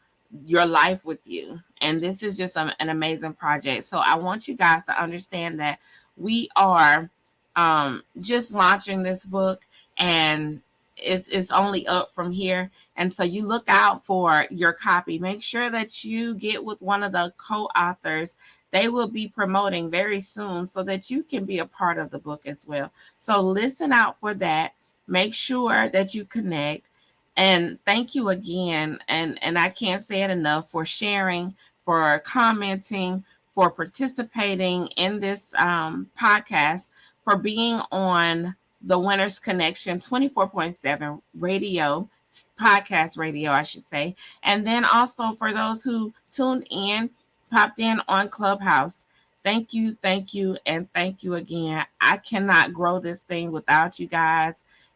your life with you. And this is just an amazing project. So I want you guys to understand that we are just launching this book, and it's only up from here. And so you look out for your copy. Make sure that you get with one of the co-authors. They will be promoting very soon so that you can be a part of the book as well. So listen out for that. Make sure that you connect. And thank you again. And I can't say it enough for sharing, for commenting, for participating in this podcast, for being on the Winners Connection 24.7 radio, podcast radio, I should say. And then also for those who tuned in, popped in on Clubhouse. Thank you, and thank you again. I cannot grow this thing without you guys,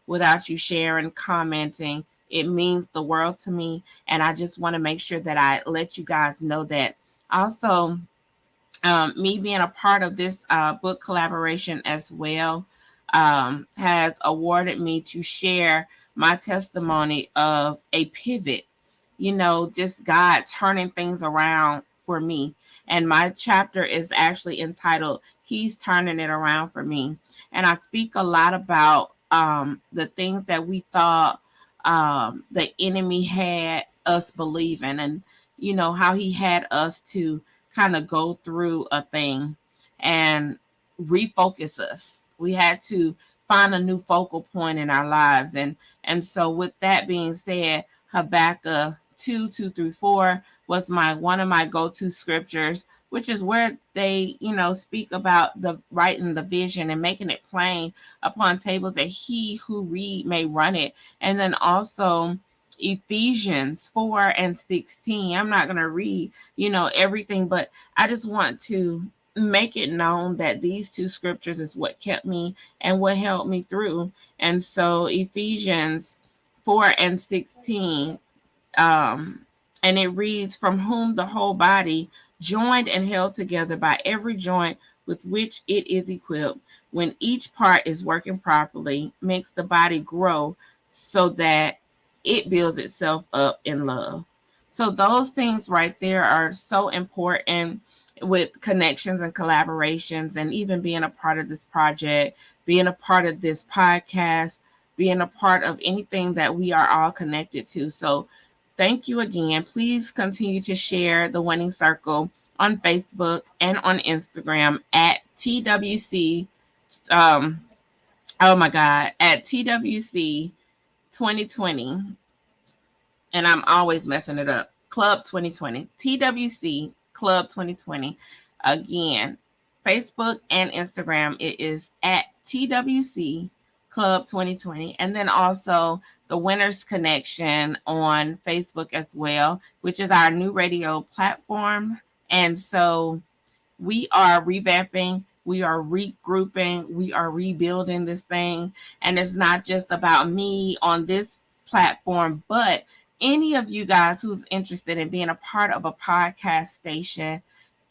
without you sharing, commenting. It means the world to me. And I just want to make sure that I let you guys know that. Also, me being a part of this book collaboration as well has awarded me to share my testimony of a pivot, just God turning things around for me. And my chapter is actually entitled, He's Turning It Around for Me. And I speak a lot about the things that we thought the enemy had us believing, and, how he had us to kind of go through a thing and refocus us. We had to find a new focal point in our lives. And so with that being said, Habakkuk 2:2-4 was one of my go-to scriptures, which is where they, speak about the writing the vision and making it plain upon tables that he who read may run it. And then also Ephesians 4:16. I'm not going to read, everything, but I just want to make it known that these two scriptures is what kept me and what helped me through. And so Ephesians 4:16, and it reads, from whom the whole body, joined and held together by every joint with which it is equipped, when each part is working properly, makes the body grow so that it builds itself up in love. So those things right there are so important with connections and collaborations, and even being a part of this project, being a part of this podcast, being a part of anything that we are all connected to. So thank you again. Please continue to share the Winning Circle on Facebook and on Instagram at TWC. At TWC 2020. And I'm always messing it up. Club 2020. TWC Club 2020. Again, Facebook and Instagram, it is at TWC Club 2020. And then also the Winners Connection on Facebook as well, which is our new radio platform. And so we are revamping, we are regrouping, we are rebuilding this thing. And it's not just about me on this platform, but any of you guys who's interested in being a part of a podcast station,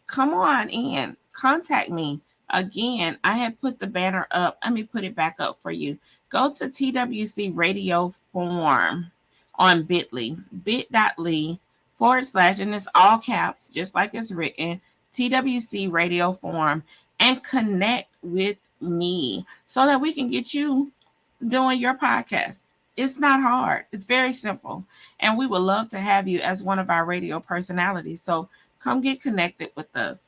come on in, contact me. Again, I had put the banner up. Let me put it back up for you. Go to TWC Radio Forum on bit.ly, bit.ly/ and it's all caps, just like it's written, TWC Radio Forum, and connect with me so that we can get you doing your podcast. It's not hard. It's very simple. And we would love to have you as one of our radio personalities. So come get connected with us.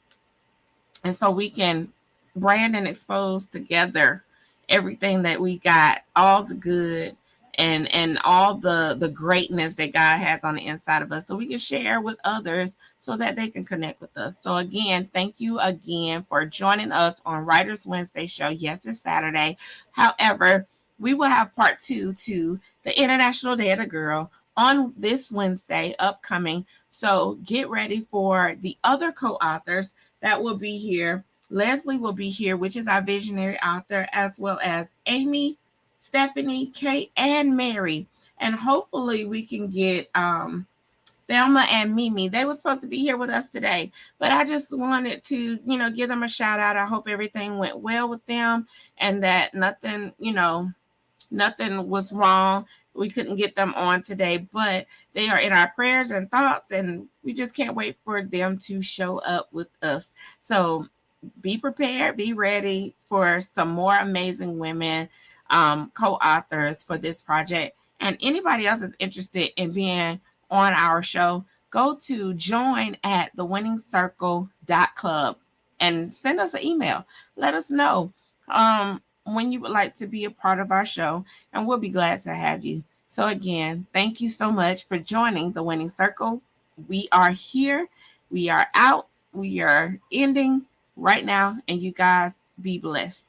And so we can brand and expose together everything that we got, all the good and all the greatness that God has on the inside of us, so we can share with others so that they can connect with us. So again, thank you again for joining us on Writers Wednesday show. Yes, it's Saturday. However, we will have part 2 to the International Day of the Girl on this Wednesday upcoming. So get ready for the other co-authors that will be here. Leslie will be here, which is our visionary author, as well as Amy, Stephanie, Kate, and Mary. And hopefully we can get Thelma and Mimi. They were supposed to be here with us today, but I just wanted to, give them a shout out. I hope everything went well with them and that nothing was wrong. We couldn't get them on today, but they are in our prayers and thoughts, and we just can't wait for them to show up with us. So be prepared, be ready for some more amazing women co-authors for this project. And anybody else is interested in being on our show, go to join@thewinningscircle.club and send us an email. Let us know when you would like to be a part of our show, and we'll be glad to have you. So again, thank you so much for joining the Winning Circle. We are here. We are out. We are ending right now, and you guys be blessed.